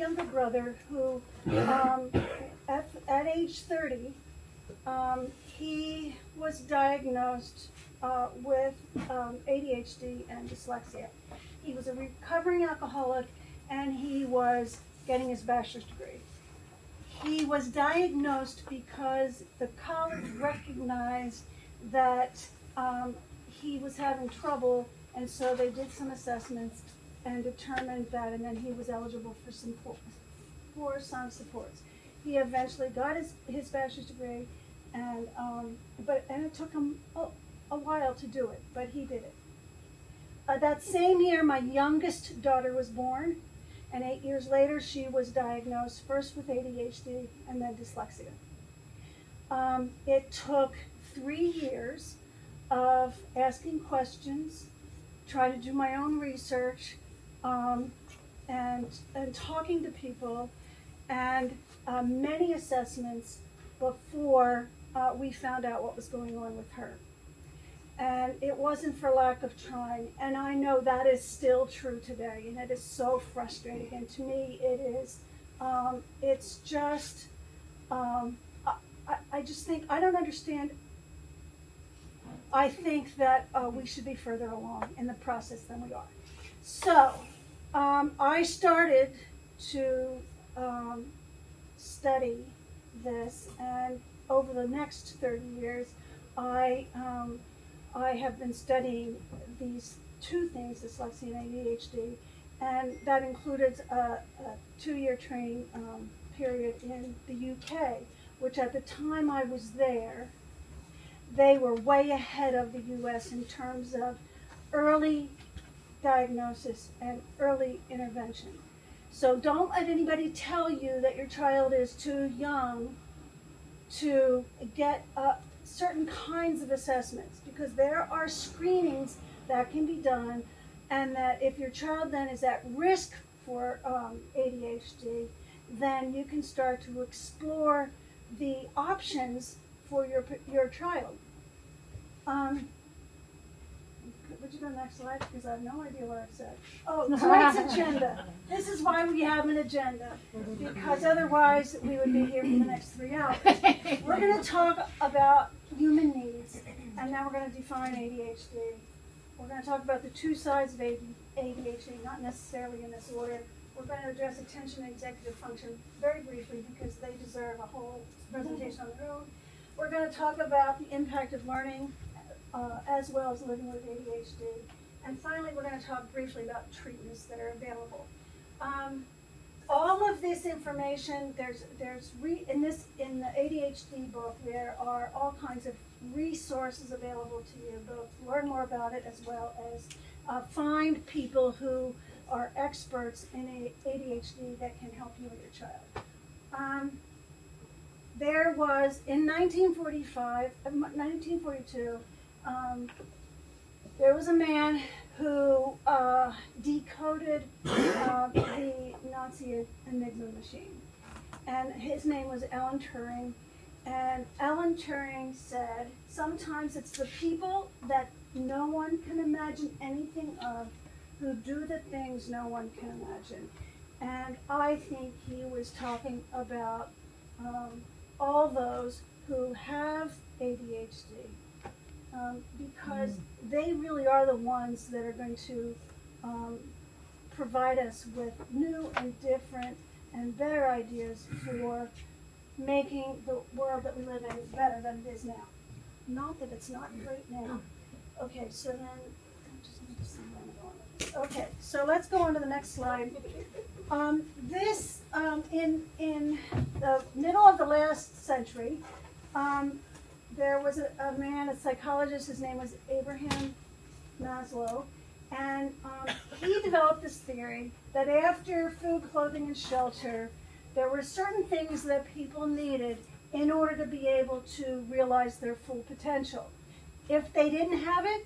younger brother who, at age 30, he was diagnosed with ADHD and dyslexia. He was a recovering alcoholic, and he was getting his bachelor's degree. He was diagnosed because the college recognized that he was having trouble, and so they did some assessments and determined that, and then he was eligible for some supports. He eventually got his bachelor's degree, and it took him a while to do it, but he did it. That same year, my youngest daughter was born, and 8 years later, she was diagnosed first with ADHD and then dyslexia. It took 3 years of asking questions, trying to do my own research, and talking to people, and many assessments before we found out what was going on with her. And it wasn't for lack of trying, and I know that is still true today, and it is so frustrating. And to me, it is. It's just. I just think I don't understand. I think that we should be further along in the process than we are. So I started to study this, and over the next 30 years, I have been studying these two things, dyslexia and ADHD, and that included a 2-year training period in the UK, which at the time I was there, they were way ahead of the US in terms of early diagnosis and early intervention. So don't let anybody tell you that your child is too young to get certain kinds of assessments, because there are screenings that can be done, and that if your child then is at risk for ADHD, then you can start to explore the options for your child. Would you go to the next slide? Because I have no idea what I've said. Oh, tonight's agenda. This is why we have an agenda, because otherwise we would be here for the next 3 hours. We're going to talk about human needs, and then we're going to define ADHD. We're going to talk about the two sides of ADHD, not necessarily in this order. We're going to address attention and executive function very briefly, because they deserve a whole presentation on their own. We're going to talk about the impact of learning, as well as living with ADHD. And finally, we're going to talk briefly about treatments that are available. All of this information, in the ADHD book, there are all kinds of resources available to you, both to learn more about it as well as find people who are experts in ADHD that can help you with your child. There was, in 1942, there was a man who decoded the Nazi Enigma machine, and his name was Alan Turing. And Alan Turing said, sometimes it's the people that no one can imagine anything of who do the things no one can imagine. And I think he was talking about all those who have ADHD, because they really are the ones that are going to provide us with new and different and better ideas for making the world that we live in better than it is now. Not that it's not great now. Okay, so then, I just need to see where I'm going with this. Okay, so let's go on to the next slide. In the middle of the last century, there was a man, a psychologist, his name was Abraham Maslow, and he developed this theory that after food, clothing, and shelter, there were certain things that people needed in order to be able to realize their full potential. If they didn't have it,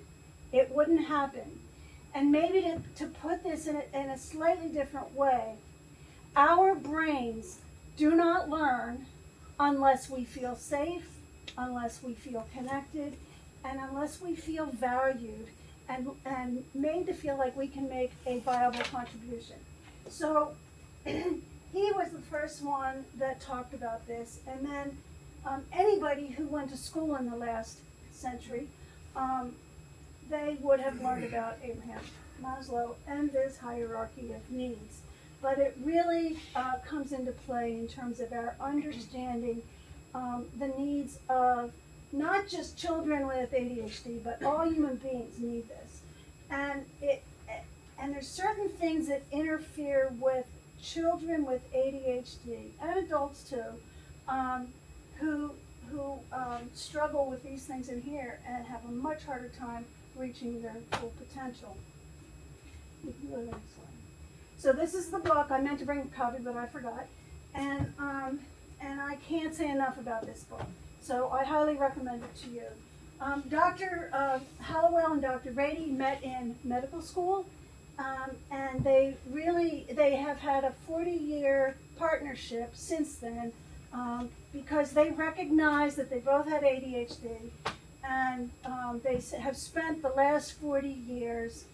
it wouldn't happen. And maybe to put this in a slightly different way, our brains do not learn unless we feel safe, unless we feel connected, and unless we feel valued and made to feel like we can make a viable contribution. So he he was the first one that talked about this. And then anybody who went to school in the last century, they would have learned about Abraham Maslow and this hierarchy of needs. But it really comes into play in terms of our understanding the needs of not just children with ADHD, but all human beings need this. And there's certain things that interfere with children with ADHD and adults too, who struggle with these things in here and have a much harder time reaching their full potential. You can go to the next slide. So this is the book. I meant to bring a copy, but I forgot. And I can't say enough about this book. So I highly recommend it to you. Dr. Hallowell and Dr. Rady met in medical school, and they have had a 40-year partnership since then, because they recognize that they both had ADHD, and they have spent the last 40 years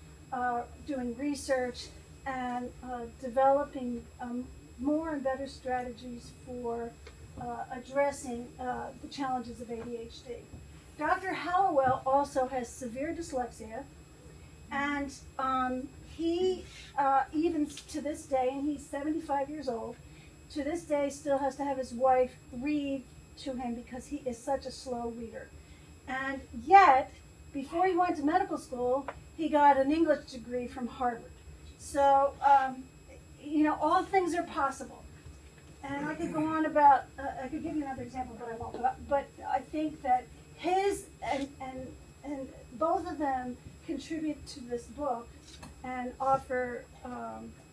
doing research and developing more and better strategies for addressing the challenges of ADHD. Dr. Hallowell also has severe dyslexia, and he, even to this day, and he's 75 years old, to this day still has to have his wife read to him because he is such a slow reader. And yet, before he went to medical school, he got an English degree from Harvard. So, all things are possible. And I could go on about, I could give you another example, but I won't. But I think that his and both of them contribute to this book and offer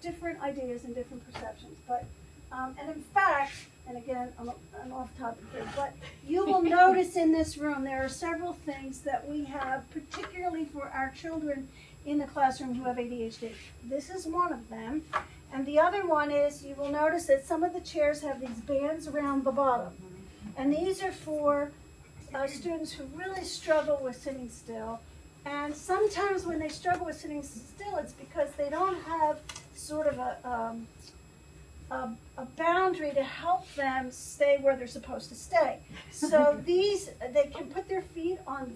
different ideas and different perceptions. But and in fact, and again, I'm off topic here, but you will notice in this room there are several things that we have, particularly for our children in the classroom who have ADHD. This is one of them. And the other one is, you will notice that some of the chairs have these bands around the bottom. And these are for students who really struggle with sitting still. And sometimes when they struggle with sitting still, it's because they don't have sort of a boundary to help them stay where they're supposed to stay. So they can put their feet on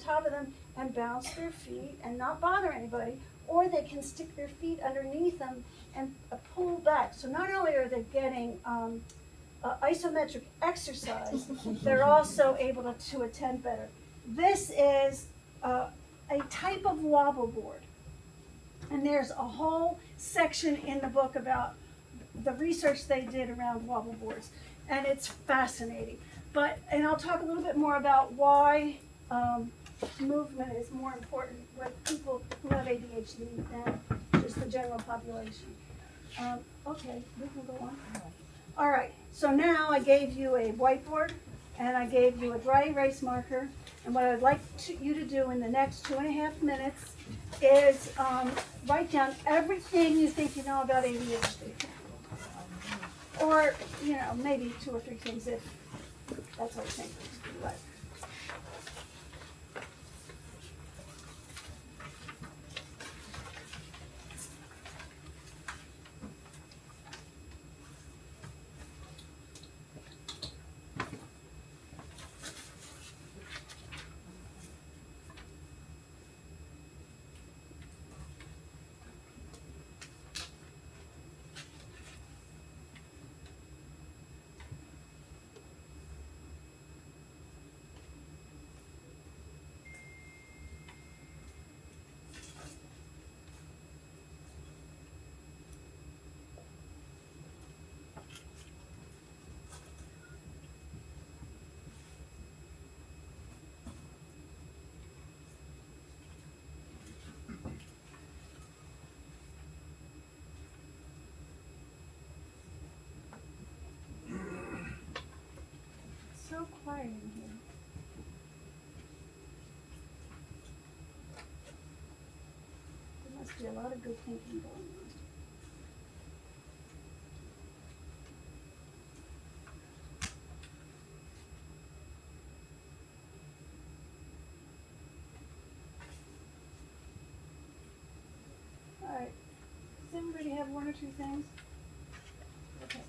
top of them, and bounce their feet and not bother anybody, or they can stick their feet underneath them and pull back. So not only are they getting isometric exercise, they're also able to attend better. This is a type of wobble board. And there's a whole section in the book about the research they did around wobble boards. And it's fascinating. And I'll talk a little bit more about why movement is more important with people who have ADHD than just the general population. Okay, we can go on. All right, so now I gave you a whiteboard and I gave you a dry erase marker. And what I would like you to do in the next 2.5 minutes is write down everything you think you know about ADHD. Or, maybe 2 or 3 things if that's what you think. But, so quiet in here. There must be a lot of good thinking going on. All right. Does everybody have 1 or 2 things? Okay.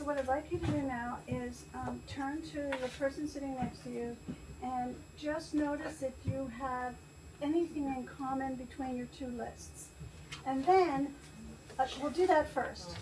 so what I'd like you to do now is turn to the person sitting next to you and just notice if you have anything in common between your two lists. And then, we'll do that first.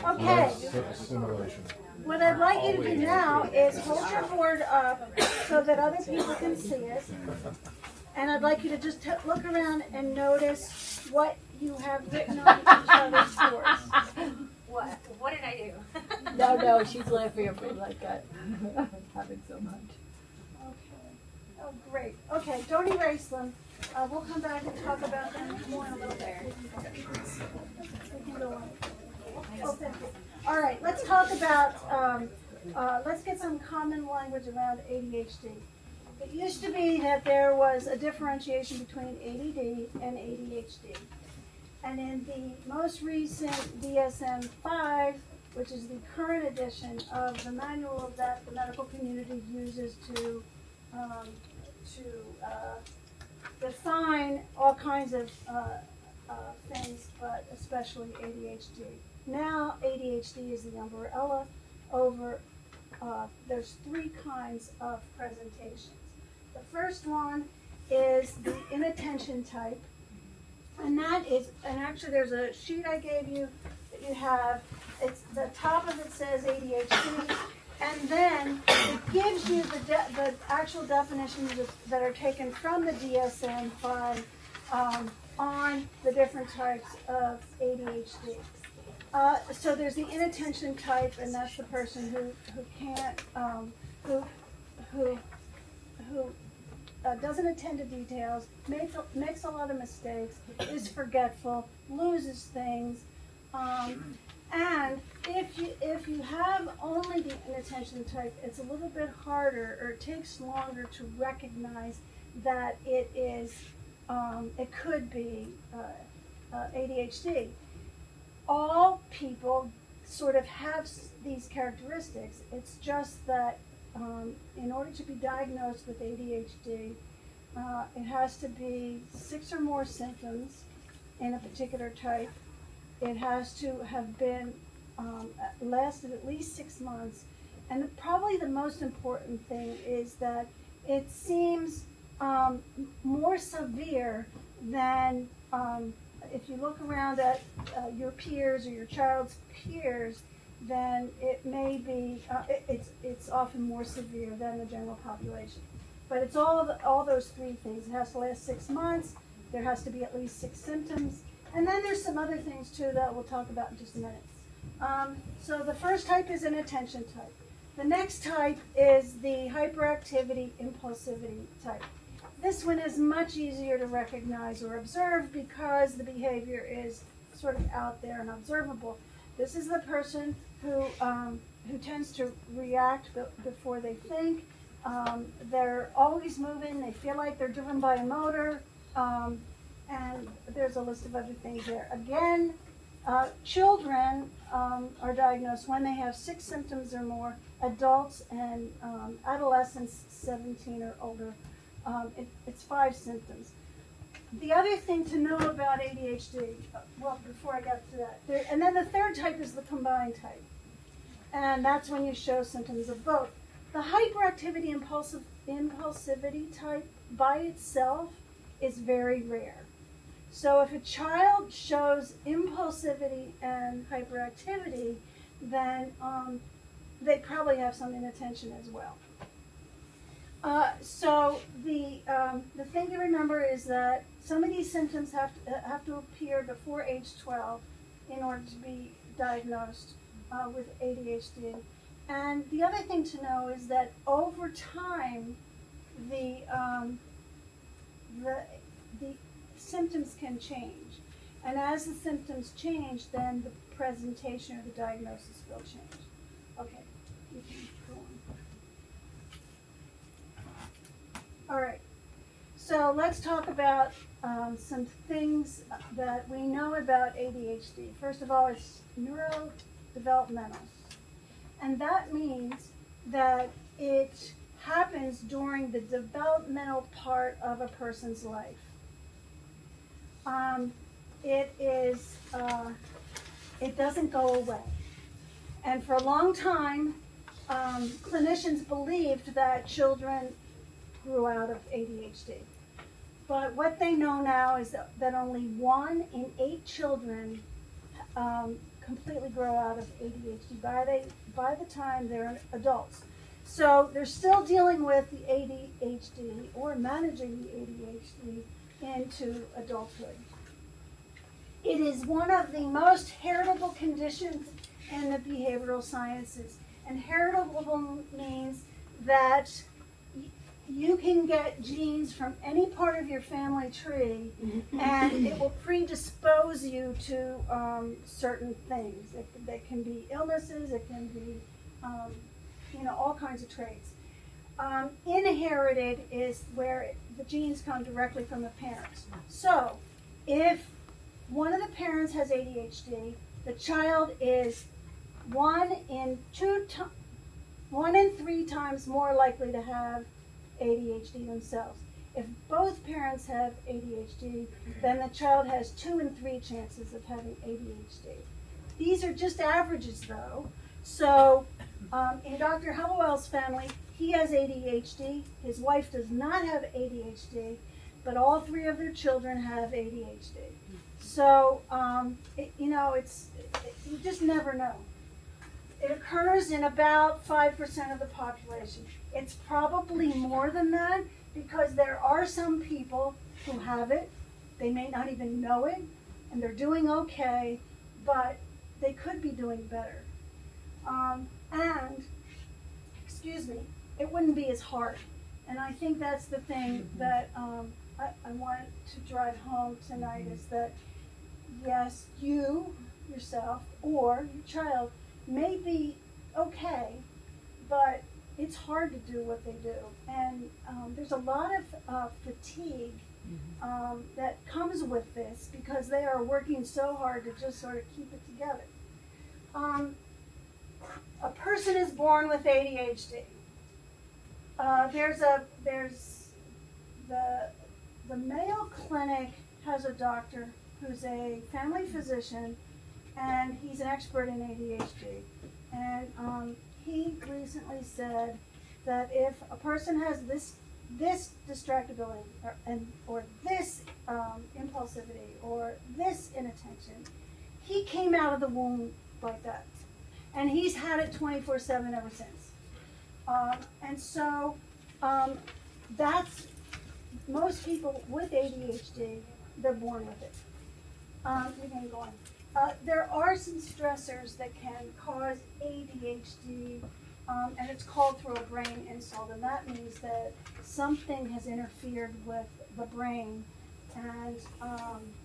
Okay. What I'd like you to do now is hold your board up so that other people can see it. And I'd like you to just look around and notice what you have written on each other's boards. What did I do? No, she's laughing at me like that. Having so much. Okay. Oh, great. Okay, don't erase them. We'll come back and talk about them more in a little bit. We can go on. Oh, thank you. All right, let's talk about, let's get some common language around ADHD. It used to be that there was a differentiation between ADD and ADHD. And in the most recent DSM-5, which is the current edition of the manual that the medical community uses to define all kinds of things, but especially ADHD. Now ADHD is the umbrella over, there's three kinds of presentations. The first one is the inattention type, and that is, and actually there's a sheet I gave you that you have, it's the top of it says ADHD, and then it gives you the actual definitions that are taken from the DSM-5 on the different types of ADHD. So there's the inattention type, and that's the person who can't, who doesn't attend to details, makes a lot of mistakes, is forgetful, loses things, and if you have only the inattention type, it's a little bit harder, or it takes longer to recognize that it is, it could be ADHD. All people sort of have these characteristics. It's just that in order to be diagnosed with ADHD, it has to be 6 or more symptoms in a particular type. It has to have been lasted at least 6 months. And probably the most important thing is that it seems more severe than if you look around at your peers or your child's peers, then it may be, it's often more severe than the general population. But it's all those three things. It has to last 6 months, there has to be at least 6 symptoms, and then there's some other things too that we'll talk about in just a minute. So the first type is an attention type. The next type is the hyperactivity impulsivity type. This one is much easier to recognize or observe because the behavior is sort of out there and observable. This is the person who tends to react before they think. They're always moving. They feel like they're driven by a motor. And there's a list of other things there. Again, children are diagnosed when they have 6 symptoms or more. Adults and adolescents 17 or older, it's 5 symptoms. The other thing to know about ADHD, well, before I get to that, and then the third type is the combined type. And that's when you show symptoms of both. The hyperactivity impulsivity type by itself is very rare. So if a child shows impulsivity and hyperactivity, then they probably have some inattention as well. So the thing to remember is that some of these symptoms have to appear before age 12 in order to be diagnosed with ADHD. And the other thing to know is that over time, the symptoms can change. And as the symptoms change, then the presentation or the diagnosis will change. Okay, you can go on. So let's talk about some things that we know about ADHD. First of all, it's neurodevelopmental. And that means that it happens during the developmental part of a person's life. It doesn't go away. And for a long time, clinicians believed that children grew out of ADHD. But what they know now is that only 1 in 8 children completely grow out of ADHD by the time they're adults. So they're still dealing with the ADHD or managing the ADHD into adulthood. It is one of the most heritable conditions in the behavioral sciences. And heritable means that you can get genes from any part of your family tree, and it will predispose you to certain things. That can be illnesses, it can be, all kinds of traits. Inherited is where the genes come directly from the parents. So, if one of the parents has ADHD, the child is 1 in 3 times more likely to have ADHD themselves. If both parents have ADHD, then the child has 2 in 3 chances of having ADHD. These are just averages though. So in Dr. Hallowell's family, he has ADHD. His wife does not have ADHD, but all 3 of their children have ADHD. So, you just never know. It occurs in about 5% of the population. It's probably more than that because there are some people who have it. They may not even know it, and they're doing okay, but they could be doing better. It wouldn't be as hard. And I think that's the thing that I want to drive home tonight is that, yes, you, yourself, or your child may be okay, but it's hard to do what they do. And there's a lot of fatigue that comes with this because they are working so hard to just sort of keep it together. A person is born with ADHD. The Mayo Clinic has a doctor who's a family physician, and he's an expert in ADHD. And he recently said that if a person has this distractibility or this impulsivity or this inattention, he came out of the womb like that. And he's had it 24/7 ever since. And so that's most people with ADHD, they're born with it. You can go on. There are some stressors that can cause ADHD, and it's called through a brain insult, and that means that something has interfered with the brain, and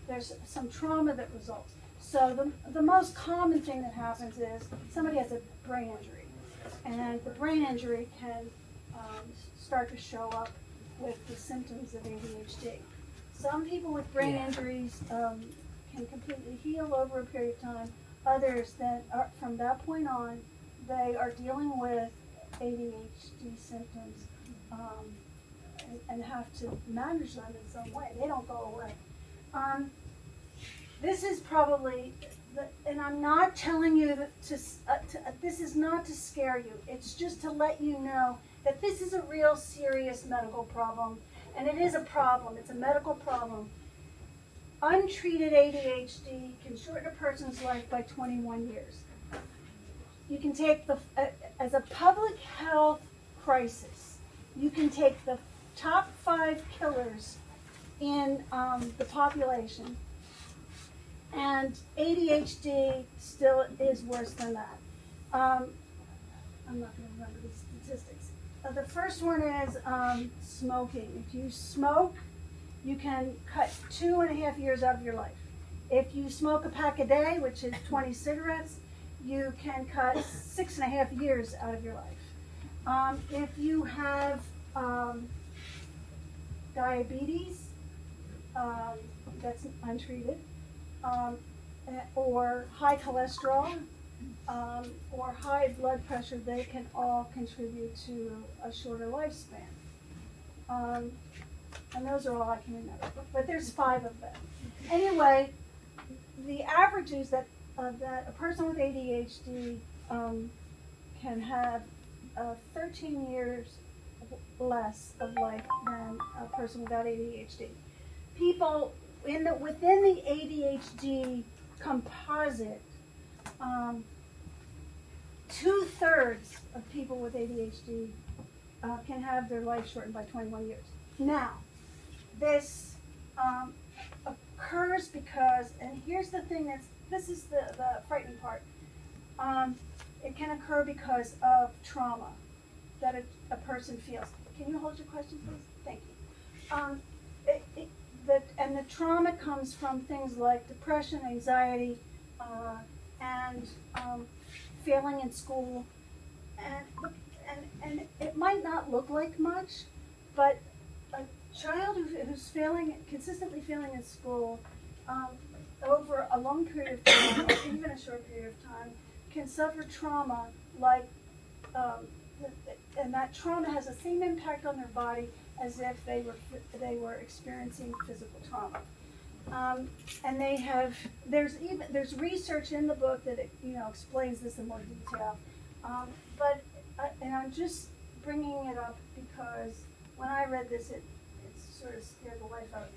there's some trauma that results. So the most common thing that happens is somebody has a brain injury, and the brain injury can start to show up with the symptoms of ADHD. Some people with brain injuries can completely heal over a period of time. Others that are, from that point on, they are dealing with ADHD symptoms and have to manage them in some way. They don't go away. This is probably, and I'm not telling you that this is not to scare you. It's just to let you know that this is a real serious medical problem, and it is a problem. It's a medical problem. Untreated ADHD can shorten a person's life by 21 years. You can take as a public health crisis, you can take the top 5 killers in the population, and ADHD still is worse than that. I'm not going to remember the statistics. The first one is smoking. If you smoke, you can cut 2.5 years out of your life. If you smoke a pack a day, which is 20 cigarettes, you can cut 6.5 years out of your life. If you have diabetes that's untreated, or high cholesterol, or high blood pressure, they can all contribute to a shorter lifespan. And those are all I can remember, but there's 5 of them. Anyway, the average is that a person with ADHD can have 13 years less of life than a person without ADHD. People within the ADHD composite, 2/3 of people with ADHD can have their life shortened by 21 years. Now, this occurs because, and here's the thing this is the frightening part. It can occur because of trauma that a person feels. Can you hold your question, please? Thank you. And the trauma comes from things like depression, anxiety, and failing in school. And it might not look like much, but a child who's consistently failing in school over a long period of time, or even a short period of time, can suffer trauma and that trauma has the same impact on their body as if they were experiencing physical trauma. And there's research in the book that explains this in more detail. And I'm just bringing it up because when I read this, it sort of scared the life out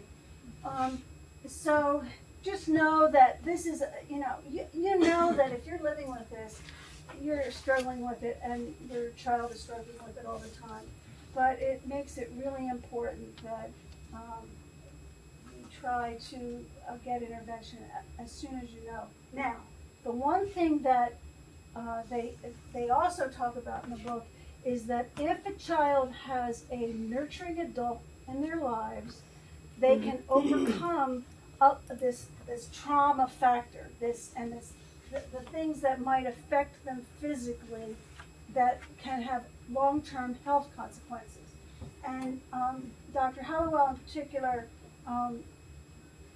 of me. So just know that this is, you know that if you're living with this, you're struggling with it, and your child is struggling with it all the time. But it makes it really important that you try to get intervention as soon as you know. Now, the one thing that they also talk about in the book is that if a child has a nurturing adult in their lives, they can overcome this trauma factor, the things that might affect them physically that can have long-term health consequences. And Dr. Hallowell in particular,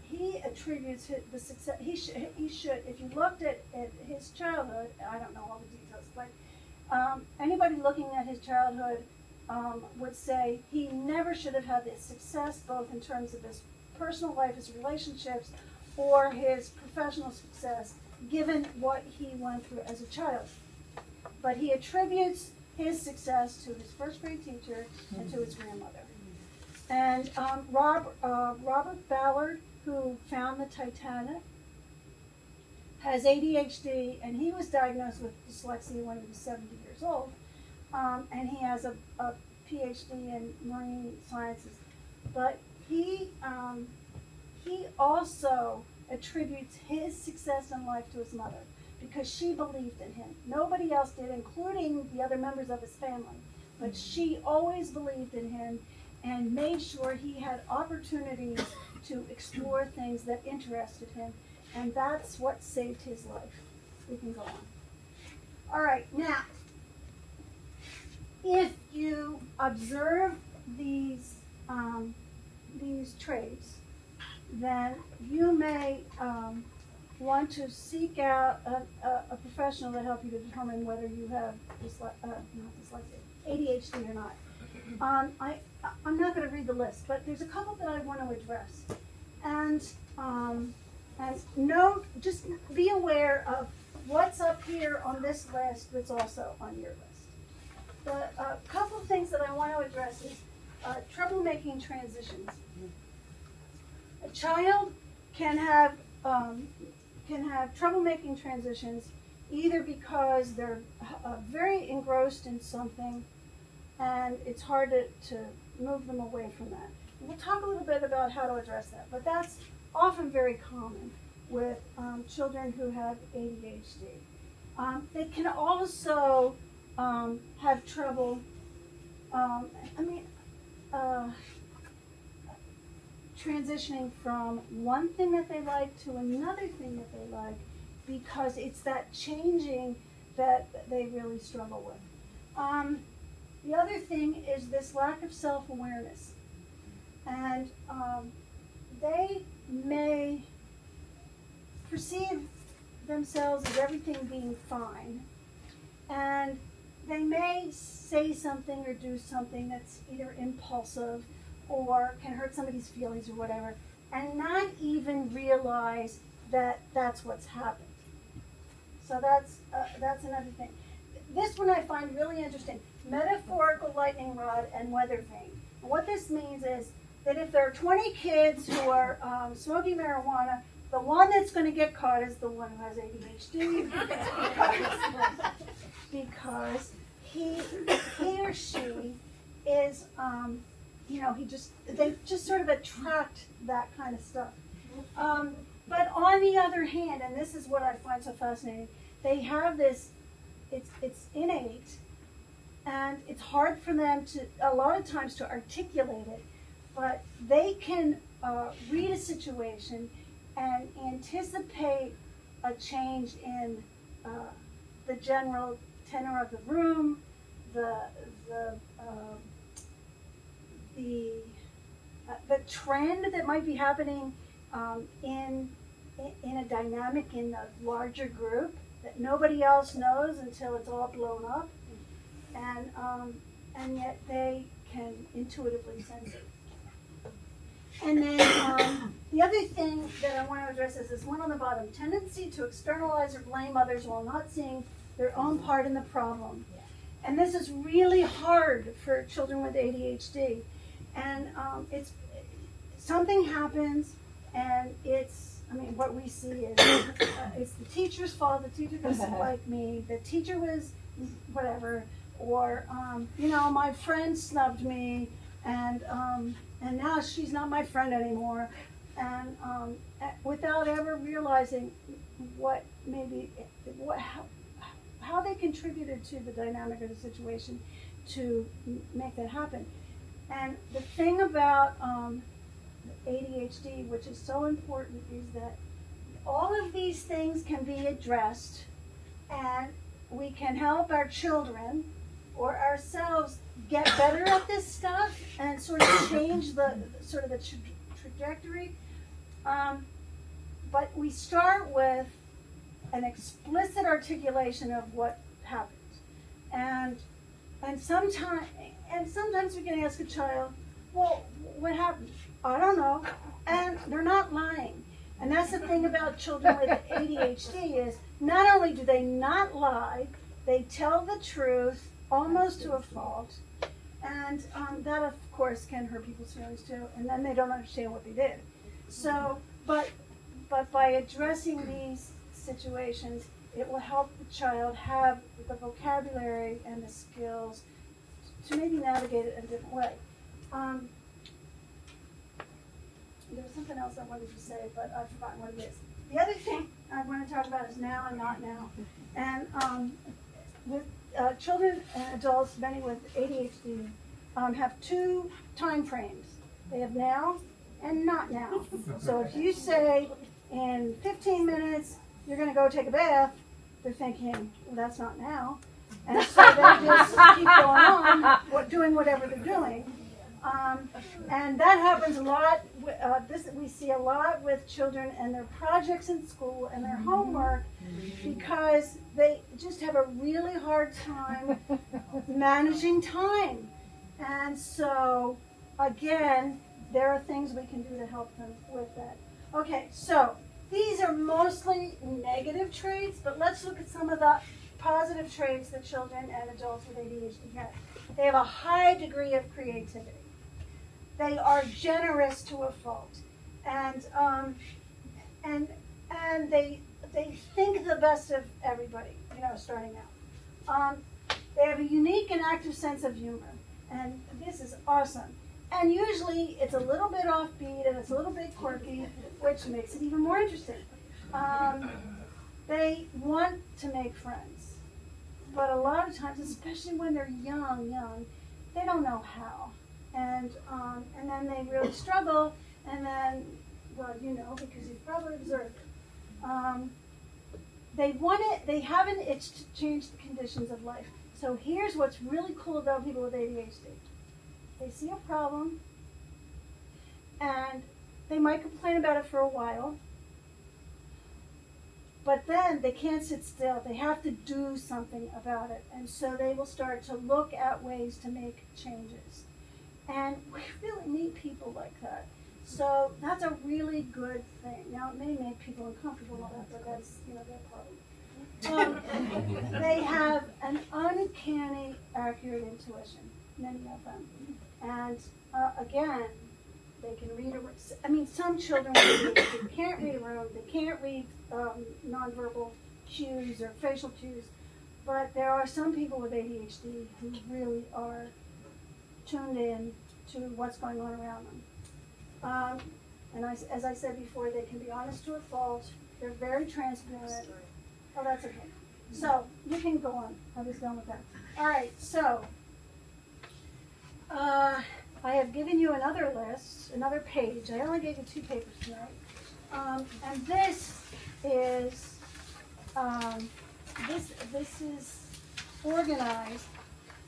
he attributes the success, he should, if you looked at his childhood, I don't know all the details, but anybody looking at his childhood would say he never should have had this success, both in terms of his personal life, his relationships, or his professional success, given what he went through as a child. But he attributes his success to his first grade teacher and to his grandmother. And Robert Ballard, who found the Titanic, has ADHD, and he was diagnosed with dyslexia when he was 70 years old. And he has a PhD in marine sciences. But he also attributes his success in life to his mother, because she believed in him. Nobody else did, including the other members of his family. But she always believed in him and made sure he had opportunities to explore things that interested him. And that's what saved his life. We can go on. All right, now, if you observe these traits, then you may want to seek out a professional to help you to determine whether you have ADHD or not. I'm not going to read the list, but there's a couple that I want to address. And just be aware of what's up here on this list that's also on your list. The couple of things that I want to address is troublemaking transitions. A child can have troublemaking transitions either because they're very engrossed in something and it's hard to move them away from that. We'll talk a little bit about how to address that, but that's often very common with children who have ADHD. They can also have trouble, transitioning from one thing that they like to another thing that they like, because it's that changing that they really struggle with. The other thing is this lack of self-awareness. and they may perceive themselves as everything being fine, and they may say something or do something that's either impulsive or can hurt somebody's feelings or whatever, and not even realize that that's what's happened. So that's another thing. This one I find really interesting: metaphorical lightning rod and weather vane. And what this means is that if there are 20 kids who are smoking marijuana, the one that's going to get caught is the one who has ADHD because he or she is, they just sort of attract that kind of stuff. But on the other hand, and this is what I find so fascinating, they have this, it's innate, and it's hard for them to, a lot of times, to articulate it, but they can read a situation and anticipate a change in the general tenor of the room, the trend that might be happening in a dynamic in a larger group that nobody else knows until it's all blown up, and yet they can intuitively sense it. And then the other thing that I want to address is this one on the bottom: tendency to externalize or blame others while not seeing their own part in the problem. And this is really hard for children with ADHD. And it's something happens, and what we see is it's the teacher's fault. The teacher doesn't like me. The teacher was whatever, or my friend snubbed me, and now she's not my friend anymore, and without ever realizing how they contributed to the dynamic of the situation to make that happen. And the thing about ADHD, which is so important, is that all of these things can be addressed, and we can help our children or ourselves get better at this stuff and sort of change the trajectory. But we start with an explicit articulation of what happened, and sometimes we can ask a child, well, what happened? I don't know. And they're not lying. And that's the thing about children with ADHD is not only do they not lie, they tell the truth almost to a fault. And that, of course, can hurt people's feelings too. And then they don't understand what they did. So, but by addressing these situations, it will help the child have the vocabulary and the skills to maybe navigate it in a different way. There was something else I wanted to say, but I've forgotten what it is. The other thing I want to talk about is now and not now. And with children and adults, many with ADHD, have two time frames. They have now and not now. So if you say in 15 minutes you're going to go take a bath, they're thinking, well, that's not now. And so they just keep going on, doing whatever they're doing. And that happens a lot. We see a lot with children and their projects in school and their homework, because they just have a really hard time managing time. And so, again, there are things we can do to help them with that. Okay, so these are mostly negative traits, but let's look at some of the positive traits that children and adults with ADHD have. They have a high degree of creativity. They are generous to a fault, and they think the best of everybody. Starting out, they have a unique and active sense of humor, and this is awesome. And usually, it's a little bit offbeat and it's a little bit quirky, which makes it even more interesting. They want to make friends, but a lot of times, especially when they're young, they don't know how. And then they really struggle, and then, well, because you've probably observed it. They have an itch to change the conditions of life. So here's what's really cool about people with ADHD. They see a problem, And they might complain about it for a while, but then they can't sit still. They have to do something about it. And so they will start to look at ways to make changes. And we really need people like that. So that's a really good thing. Now, it may make people uncomfortable with that, but that's, their problem. They have an uncanny, accurate intuition, many of them. And again, they can read some children they can't read a room, they can't read nonverbal cues or facial cues, but there are some people with ADHD who really are tuned in to what's going on around them. And as I said before, they can be honest to a fault. They're very transparent. Oh, that's okay. So you can go on. I was done with that. All right. So I have given you another list, another page. I only gave you 2 papers tonight. And this is this is organized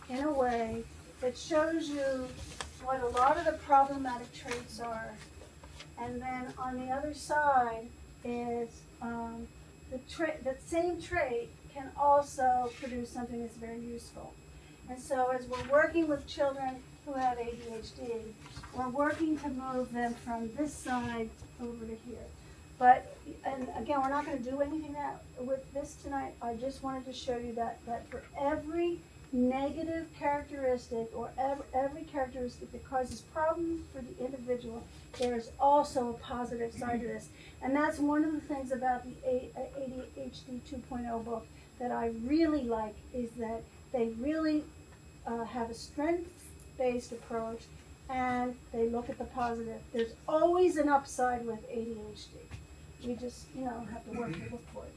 in a way that shows you what a lot of the problematic traits are. And then on the other side is that same trait can also produce something that's very useful. And so as we're working with children who have ADHD, we're working to move them from this side over to here. But, and again, we're not going to do anything with this tonight. I just wanted to show you that for every negative characteristic or every characteristic that causes problems for the individual, there's also a positive side to this. And that's one of the things about the ADHD 2.0 book that I really like, is that they really have a strength-based approach, and they look at the positive. There's always an upside with ADHD. We just, have to work to look for it.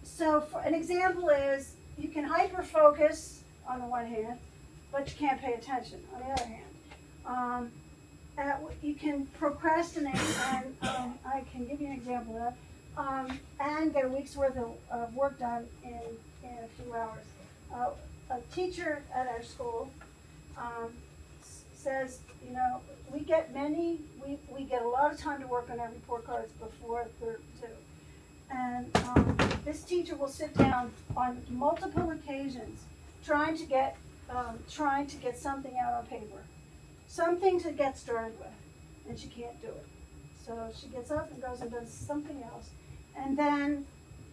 So for an example is, you can hyper-focus on the one hand, but you can't pay attention on the other hand. You can procrastinate, and I can give you an example of that, and get a week's worth of work done in a few hours. A teacher at our school says, we get a lot of time to work on our report cards before 2. And this teacher will sit down on multiple occasions trying to get something out on paper, something to get started with, and she can't do it. So she gets up and goes and does something else. And then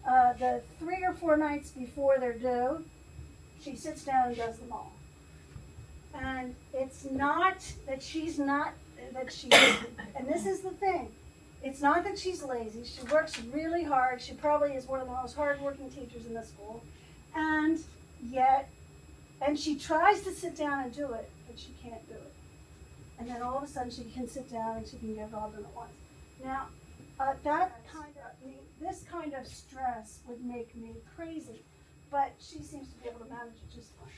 the 3 or 4 nights before they're due, she sits down and does them all. And it's not that and this is the thing, it's not that she's lazy. She works really hard. She probably is one of the most hardworking teachers in the school. And she tries to sit down and do it, but she can't do it. And then all of a sudden she can sit down and she can get it all done at once. Now, this kind of stress would make me crazy, but she seems to be able to manage it just fine.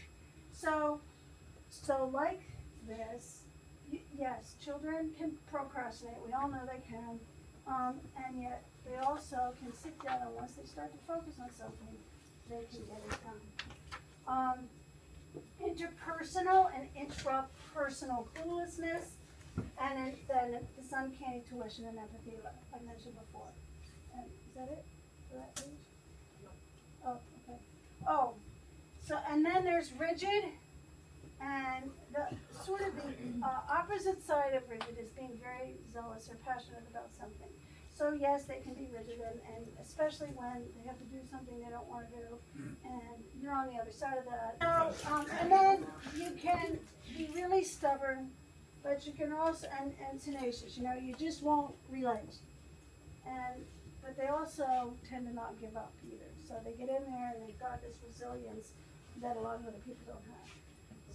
So like this, yes, children can procrastinate. We all know they can. And yet they also can sit down, and once they start to focus on something, they can get it done. Interpersonal and intrapersonal cluelessness, and then this uncanny intuition and empathy I mentioned before. And is that it for that page? Oh, okay. Oh, so and then there's rigid, and the opposite side of rigid is being very zealous or passionate about something. So yes, they can be rigid, and especially when they have to do something they don't want to do, and you're on the other side of that. So, and then you can be really stubborn, but you can also, and tenacious, you just won't relent. But they also tend to not give up either. So they get in there and they've got this resilience that a lot of other people don't have.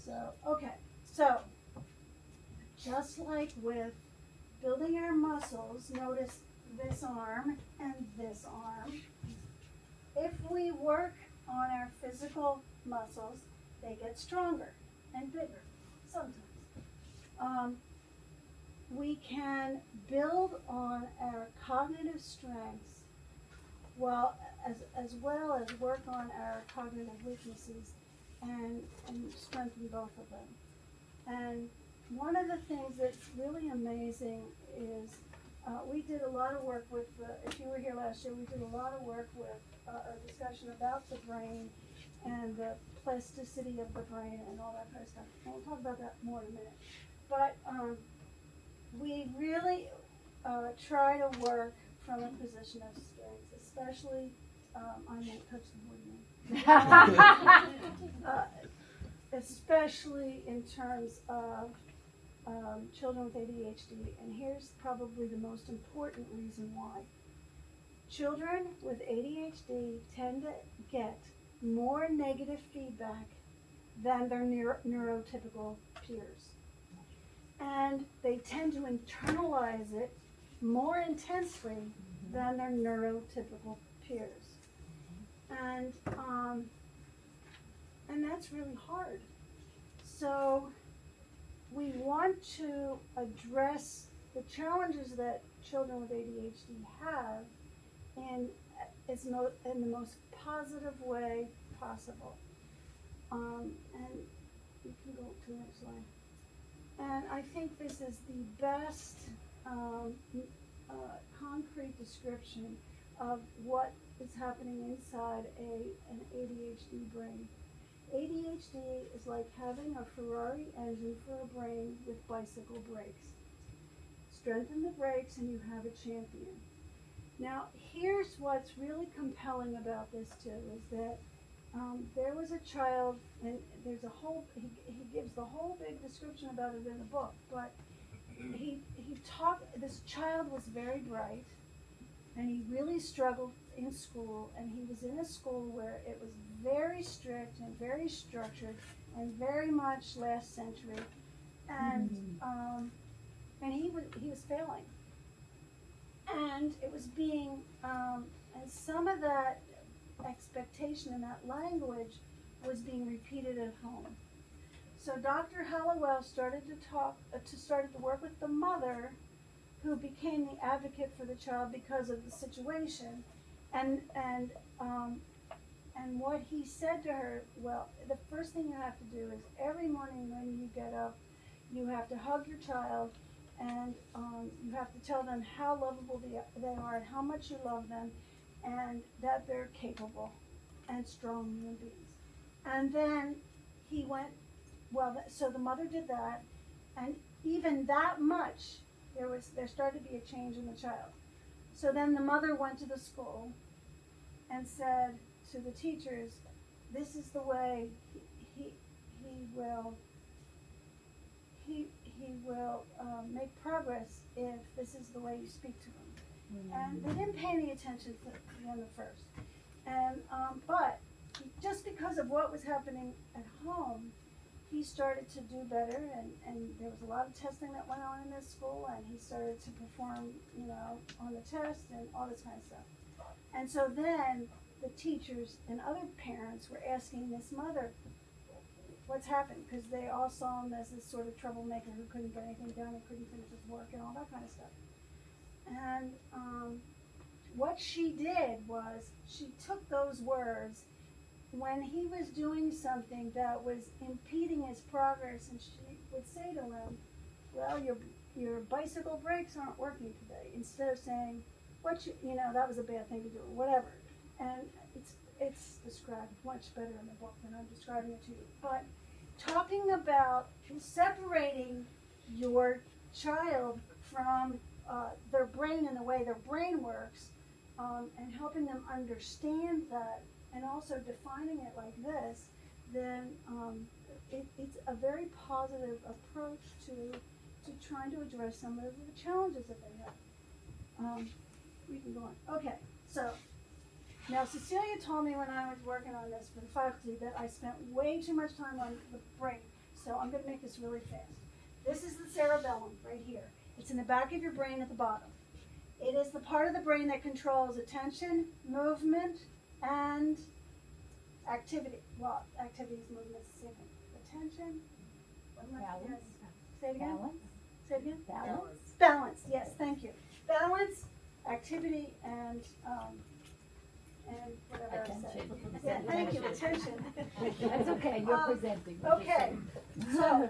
So, okay, so just like with building our muscles, notice this arm and this arm. If we work on our physical muscles, they get stronger and bigger sometimes. We can build on our cognitive strengths as well as work on our cognitive weaknesses and strengthen both of them. And one of the things that's really amazing is we did a lot of work with, if you were here last year, we did a lot of work with a discussion about the brain and the plasticity of the brain and all that kind of stuff. And we'll talk about that more in a minute. But we really try to work from a position of strength, especially, I won't touch the board especially in terms of children with ADHD. And here's probably the most important reason why. Children with ADHD tend to get more negative feedback than their neurotypical peers. And they tend to internalize it more intensely than their neurotypical peers. And that's really hard. So we want to address the challenges that children with ADHD have in the most positive way possible. And you can go to the next slide. And I think this is the best concrete description of what is happening inside an ADHD brain. ADHD is like having a Ferrari engine for a brain with bicycle brakes. Strengthen the brakes and you have a champion. Now, here's what's really compelling about this too, is that there was a child, and there's a whole, he gives the whole big description about it in the book, but this child was very bright, and he really struggled in school, and he was in a school where it was very strict and very structured and very much last century, and he was failing, and it was being and some of that expectation and that language was being repeated at home. So Dr. Hallowell started to work with the mother, who became the advocate for the child because of the situation, and what he said to her, well, the first thing you have to do is every morning when you get up, you have to hug your child, and you have to tell them how lovable they are and how much you love them, and that they're capable and strong human beings. And then he went, so the mother did that, and even that much, there started to be a change in the child. So then the mother went to the school and said to the teachers, this is the way he will make progress if this is the way you speak to him. And they didn't pay any attention to him at first. And but just because of what was happening at home, he started to do better, and there was a lot of testing that went on in this school, and he started to perform, on the test and all this kind of stuff. And so then the teachers and other parents were asking this mother, what's happened? Because they all saw him as this sort of troublemaker who couldn't get anything done and couldn't finish his work and all that kind of stuff. And what she did was she took those words when he was doing something that was impeding his progress, and she would say to him, well, your bicycle brakes aren't working today, instead of saying, that was a bad thing to do, or whatever. And it's described much better in the book than I'm describing it to you. But talking about separating your child from their brain and the way their brain works, and helping them understand that, and also defining it like this, then it's a very positive approach to trying to address some of the challenges that they have. We can go on. Okay, so now Cecilia told me when I was working on this for the faculty that I spent way too much time on the brain, so I'm going to make this really fast. This is the cerebellum right here. It's in the back of your brain at the bottom. It is the part of the brain that controls attention, movement, and activity. Well, activities, movements, the same thing. Attention. Balance. Say it again. Balance. Say it again. Balance. Balance. Yes, thank you. Balance, activity, and whatever I said. Yeah, thank you. Attention. That's okay. You're presenting. Okay. So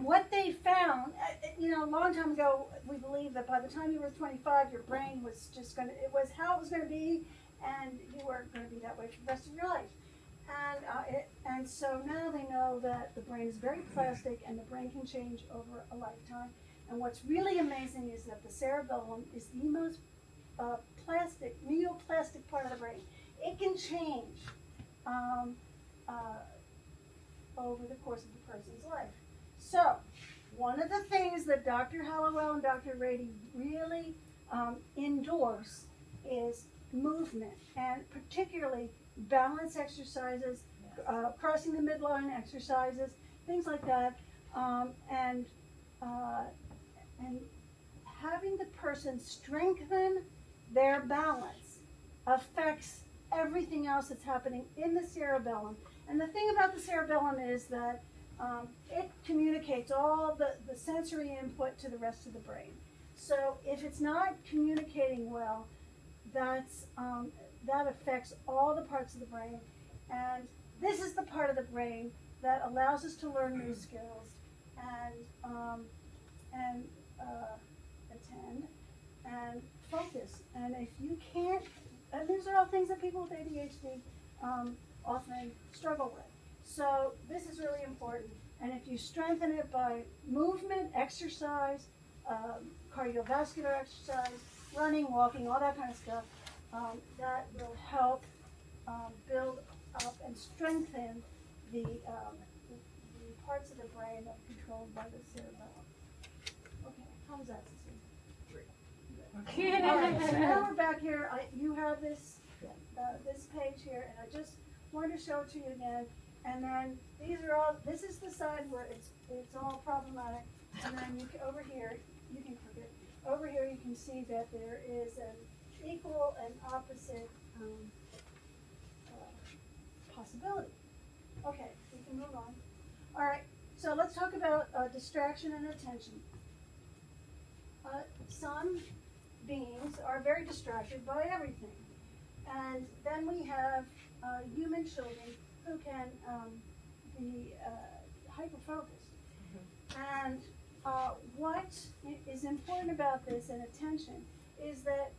what they found, a long time ago, we believed that by the time you were 25, your brain was just it was how it was going to be, and you were going to be that way for the rest of your life. And so now they know that the brain is very plastic, and the brain can change over a lifetime. And what's really amazing is that the cerebellum is the most neoplastic part of the brain. It can change over the course of the person's life. So, one of the things that Dr. Hallowell and Dr. Rady really endorse is movement, and particularly balance exercises, crossing the midline exercises, things like that, and having the person strengthen their balance affects everything else that's happening in the cerebellum. And the thing about the cerebellum is that it communicates all the sensory input to the rest of the brain. So if it's not communicating well, that affects all the parts of the brain. And this is the part of the brain that allows us to learn new skills and attend and focus. And if you can't, and these are all things that people with ADHD often struggle with. So this is really important. And if you strengthen it by movement, exercise, cardiovascular exercise, running, walking, all that kind of stuff, that will help build up and strengthen the parts of the brain that are controlled by the cerebellum. Okay, how was that, Cecilia? All right, so now we're back here. You have this page here, and I just wanted to show it to you again. And then this is the side where it's all problematic. And then over here, you can forget. Over here, you can see that there is an equal and opposite possibility. Okay, we can move on. All right, so let's talk about distraction and attention. Some beings are very distracted by everything. And then we have human children who can be hyper-focused. And what is important about this and attention is that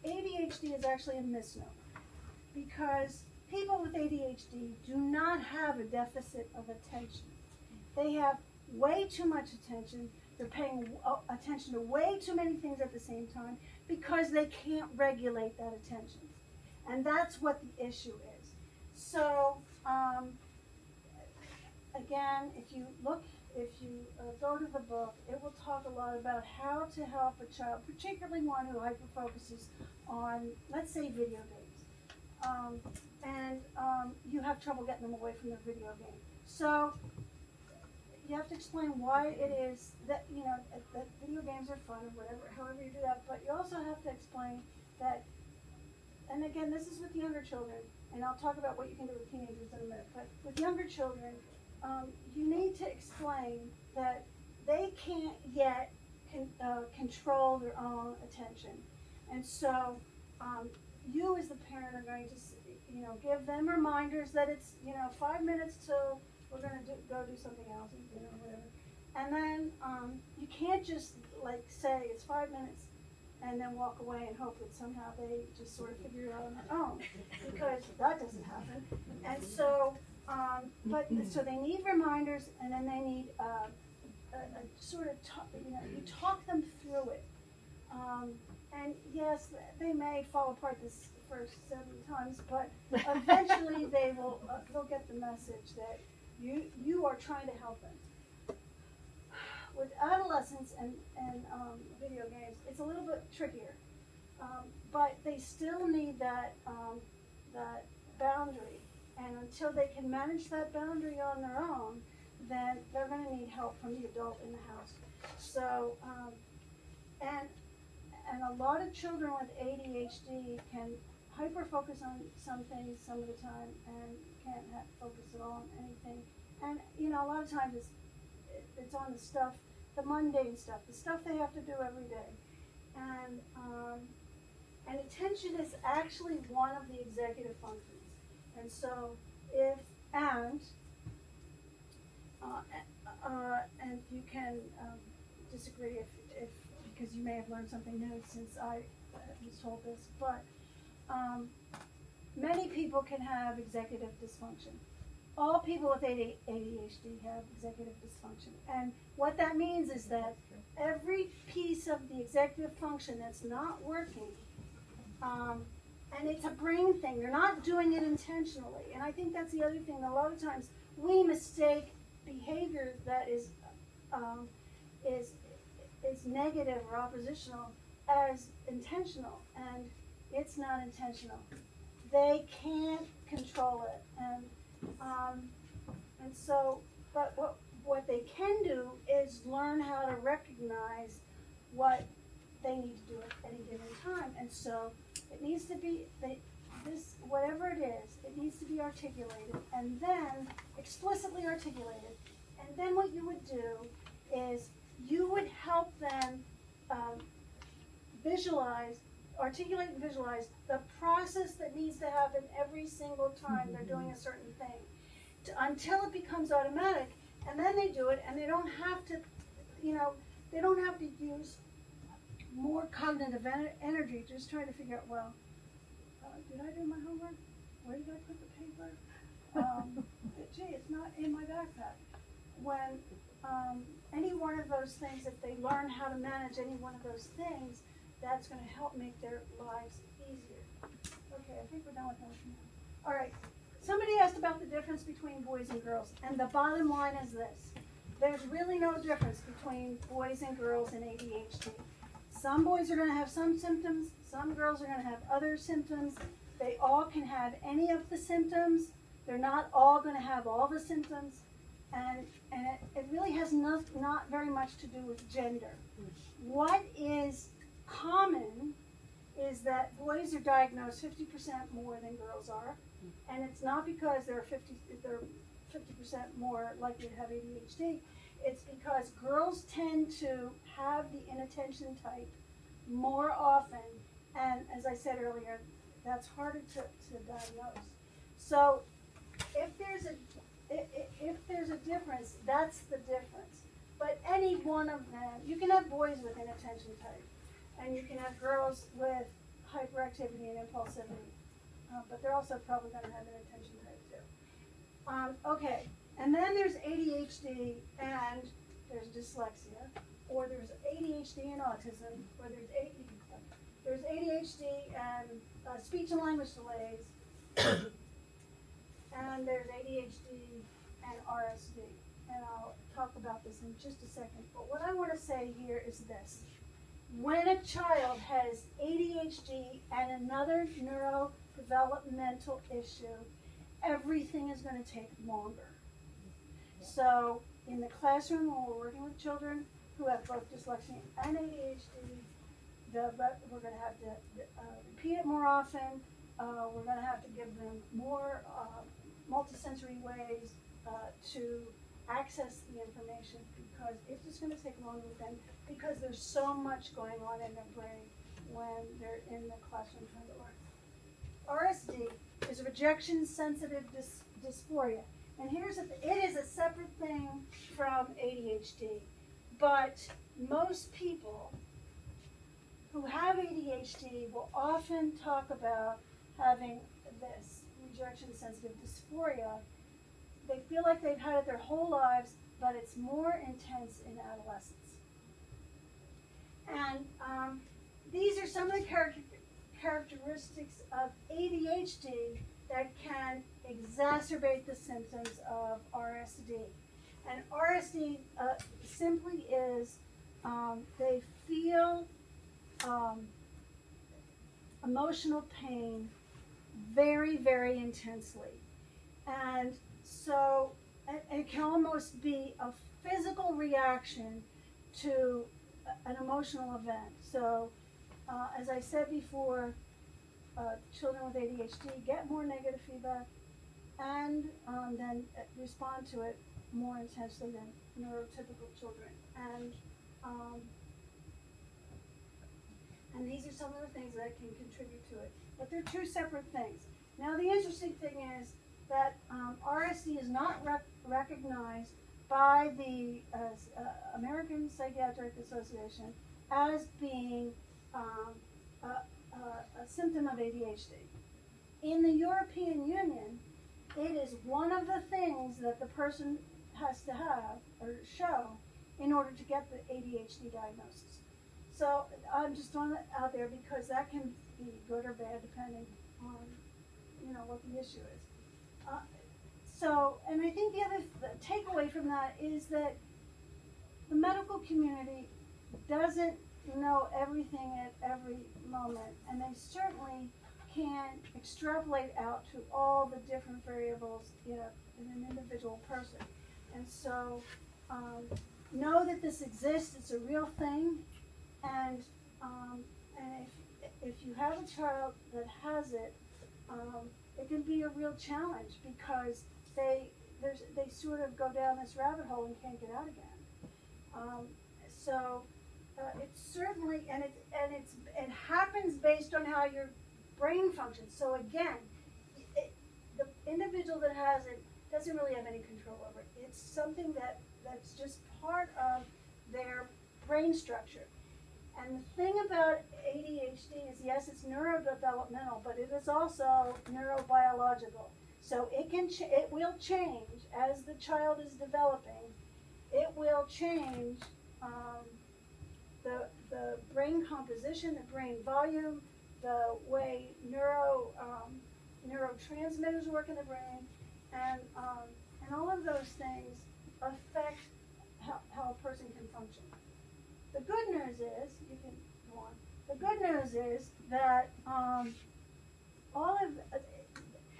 ADHD is actually a misnomer, because people with ADHD do not have a deficit of attention. They have way too much attention. They're paying attention to way too many things at the same time because they can't regulate that attention. And that's what the issue is. So, again, if you go to the book, it will talk a lot about how to help a child, particularly one who hyper-focuses on, let's say, video games. You have trouble getting them away from their video game. So, you have to explain why it is that, that video games are fun or whatever, however you do that, but you also have to explain that, and again, this is with younger children, and I'll talk about what you can do with teenagers in a minute, but with younger children, you need to explain that they can't yet control their own attention. And so, you as the parent are going to, give them reminders that it's, 5 minutes till we're going to go do something else, whatever. And then you can't just say it's 5 minutes and then walk away and hope that somehow they just sort of figure it out on their own, because that doesn't happen. And so, so they need reminders, and then they need a sort of, you talk them through it. And yes, they may fall apart this first 7 times, but eventually they'll get the message that you are trying to help them. With adolescents and video games, it's a little bit trickier, but they still need that boundary. And until they can manage that boundary on their own, then they're going to need help from the adult in the house. So, and a lot of children with ADHD can hyper-focus on some things some of the time and can't focus at all on anything. And, a lot of times it's on the stuff, the mundane stuff, the stuff they have to do every day. And attention is actually one of the executive functions. And so can disagree if because you may have learned something new since I was told this, but many people can have executive dysfunction. All people with ADHD have executive dysfunction. And what that means is that every piece of the executive function that's not working, and it's a brain thing, they're not doing it intentionally. And I think that's the other thing. A lot of times we mistake behavior that is negative or oppositional as intentional, and it's not intentional. They can't control it, and so, but what they can do is learn how to recognize what they need to do at any given time, and so it needs to be this whatever it is, it needs to be articulated, and then explicitly articulated, and then what you would do is you would help them articulate and visualize the process that needs to happen every single time they're doing a certain thing until it becomes automatic, and then they do it, and they don't have to, they don't have to use more cognitive energy just trying to figure out, well, did I do my homework? Where did I put the paper? Gee, it's not in my backpack. When any one of those things, if they learn how to manage any one of those things, that's going to help make their lives easier. Okay, I think we're done with that now. All right, somebody asked about the difference between boys and girls, and the bottom line is this. There's really no difference between boys and girls in ADHD. Some boys are going to have some symptoms, some girls are going to have other symptoms. They all can have any of the symptoms. They're not all going to have all the symptoms. And it really has not very much to do with gender. What is common is that boys are diagnosed 50% more than girls are, and it's not because they're 50% more likely to have ADHD. It's because girls tend to have the inattention type more often, and as I said earlier, that's harder to diagnose. So if there's a difference, that's the difference. But any one of them, you can have boys with inattention type, and you can have girls with hyperactivity and impulsivity, but they're also probably going to have inattention type too. Okay, and then there's ADHD and there's dyslexia, or there's ADHD and autism, or there's ADHD and speech and language delays, and there's ADHD and RSD. And I'll talk about this in just a second. But what I want to say here is this. When a child has ADHD and another neurodevelopmental issue, everything is going to take longer. So in the classroom, when we're working with children who have both dyslexia and ADHD, we're going to have to repeat it more often. We're going to have to give them more multisensory ways to access the information, because it's just going to take longer with them, because there's so much going on in their brain when they're in the classroom trying to learn. RSD is rejection sensitive dysphoria, and it is a separate thing from ADHD, but most people who have ADHD will often talk about having this rejection sensitive dysphoria. They feel like they've had it their whole lives, but it's more intense in adolescence. And these are some of the characteristics of ADHD that can exacerbate the symptoms of RSD. And RSD simply is they feel emotional pain very, very intensely. And so it can almost be a physical reaction to an emotional event. So as I said before, children with ADHD get more negative feedback and then respond to it more intensely than neurotypical children. And these are some of the things that can contribute to it. But they're two separate things. Now the interesting thing is that RSD is not recognized by the American Psychiatric Association as being a symptom of ADHD. In the European Union, it is one of the things that the person has to have or show in order to get the ADHD diagnosis. So I'm just throwing that out there because that can be good or bad depending on, what the issue is. And I think the takeaway from that is that the medical community doesn't know everything at every moment, and they certainly can extrapolate out to all the different variables in an individual person. And so know that this exists, it's a real thing, and if you have a child that has it, it can be a real challenge because they sort of go down this rabbit hole and can't get out again. It's certainly, it happens based on how your brain functions. So again, the individual that has it doesn't really have any control over it. It's something that's just part of their brain structure. And the thing about ADHD is, yes, it's neurodevelopmental, but it is also neurobiological. So it will change as the child is developing. It will change the brain composition, the brain volume, the way neurotransmitters work in the brain, and all of those things affect how a person can function. The good news is, you can go on. The good news is that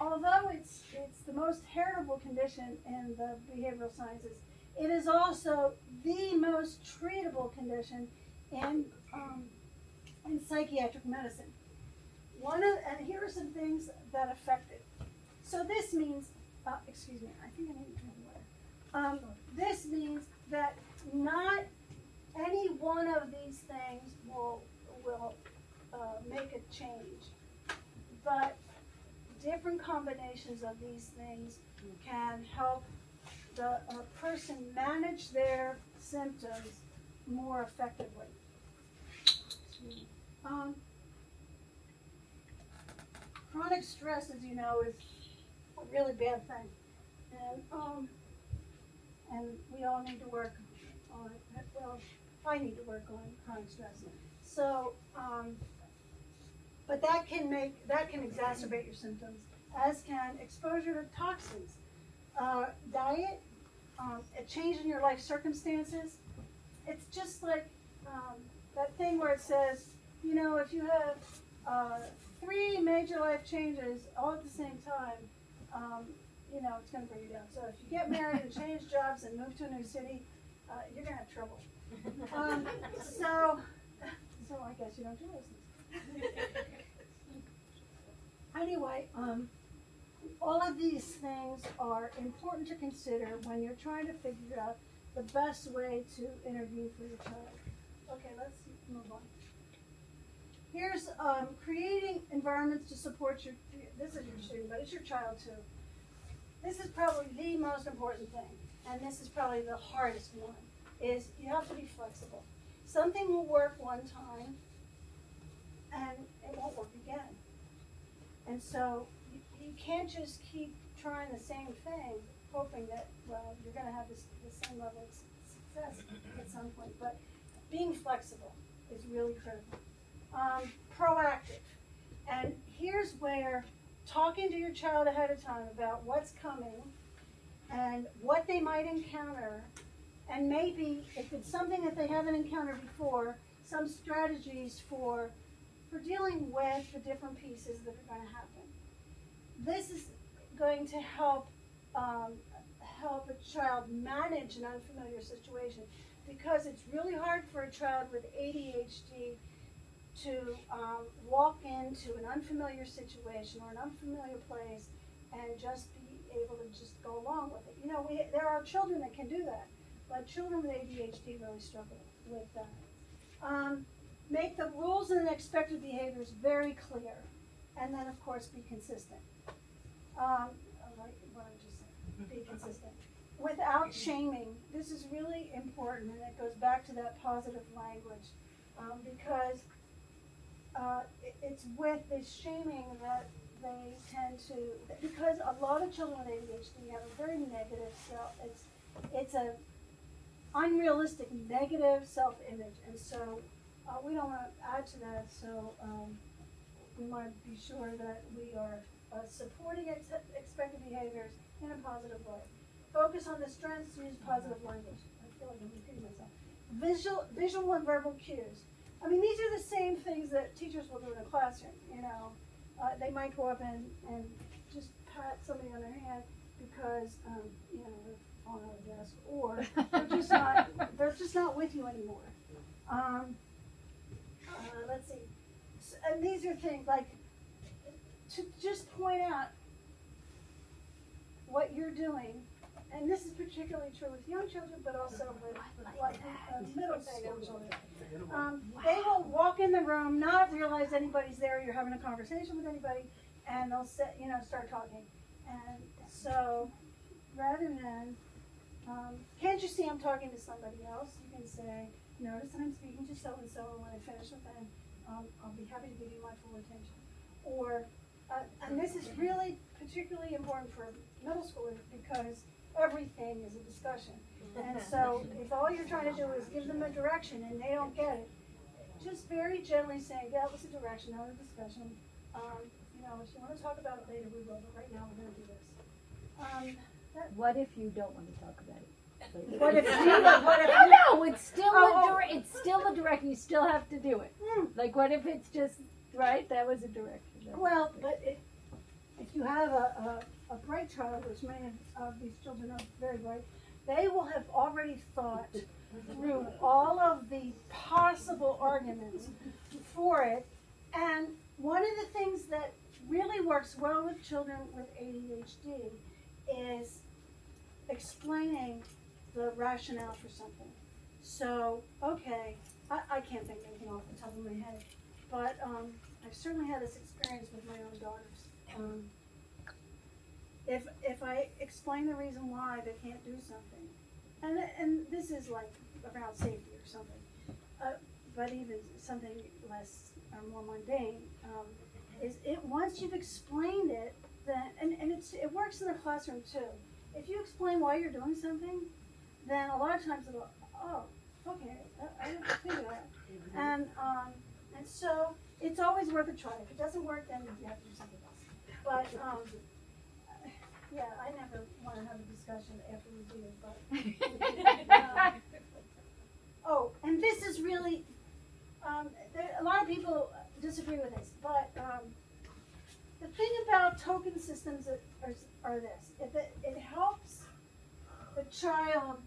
although it's the most heritable condition in the behavioral sciences, it is also the most treatable condition in psychiatric medicine. And here are some things that affect it. So this means, excuse me, I think I need to drink water. This means that not any one of these things will make a change, but different combinations of these things can help a person manage their symptoms more effectively. Chronic stress, as you know, is a really bad thing, and we all need to work on it. Well, I need to work on chronic stress. So, but that can exacerbate your symptoms, as can exposure to toxins, diet, a change in your life circumstances. It's just like that thing where it says, if you have 3 major life changes all at the same time, it's going to bring you down. So if you get married and change jobs and move to a new city, you're going to have trouble. So I guess you don't do those things. Anyway, all of these things are important to consider when you're trying to figure out the best way to intervene for your child. Okay, let's move on. Here's creating environments to support this is your student, but it's your child too. This is probably the most important thing, and this is probably the hardest one, is you have to be flexible. Something will work one time, and it won't work again. And so you can't just keep trying the same thing, hoping that, you're going to have the same level of success at some point. But being flexible is really critical. Proactive. And here's where talking to your child ahead of time about what's coming and what they might encounter, and maybe if it's something that they haven't encountered before, some strategies for dealing with the different pieces that are going to happen. This is going to help a child manage an unfamiliar situation, because it's really hard for a child with ADHD to walk into an unfamiliar situation or an unfamiliar place and just be able to just go along with it. There are children that can do that, but children with ADHD really struggle with that. Make the rules and expected behaviors very clear, and then of course be consistent. Like what I just said, be consistent without shaming this is really important, and it goes back to that positive language, because it's with this shaming that they tend to, because a lot of children with ADHD have a very negative it's a unrealistic negative self-image, and so we don't want to add to that. So we want to be sure that we are supporting expected behaviors in a positive way. Focus on the strengths, use positive language. I feel like I'm repeating myself. Visual and verbal cues. I mean, these are the same things that teachers will do in a classroom, you know. They might go up and just pat somebody on their hand because, you know, they're falling out of the desk, or they're just not with you anymore. Let's see. And these are things like to just point out what you're doing, and this is particularly true with young children, but also with middle school children. They will walk in the room, not realize anybody's there, you're having a conversation with anybody, and they'll start talking. And so, rather than, can't you see I'm talking to somebody else? You can say, notice that I'm speaking to so-and-so, and when I finish with them, I'll be happy to give you my full attention. Or, and this is really particularly important for middle schoolers because everything is a discussion. And so if all you're trying to do is give them a direction and they don't get it, just very gently saying, that was a direction, not a discussion. You know, if you want to talk about it later, we will, but right now we're going to do this. What if you don't want to talk about it? What if you, No, it's still it's still a direction. You still have to do it. Like, what if it's just right? That was a direction. Well, but if you have a bright child, which many of these children are very bright, they will have already thought through all of the possible arguments for it. And one of the things that really works well with children with ADHD is explaining the rationale for something. So, okay, I can't think of anything off the top of my head, but I've certainly had this experience with my own daughters. If I explain the reason why they can't do something, and this is like around safety or something, but even something less or more mundane, is it once you've explained it, then and it works in the classroom too. If you explain why you're doing something, then a lot of times they'll go, oh, okay, I didn't figure that. And so it's always worth a try. If it doesn't work, then you have to do something else. But yeah, I never want to have a discussion after we do it. But oh, and this is really a lot of people disagree with this, but the thing about token systems are this: it helps the child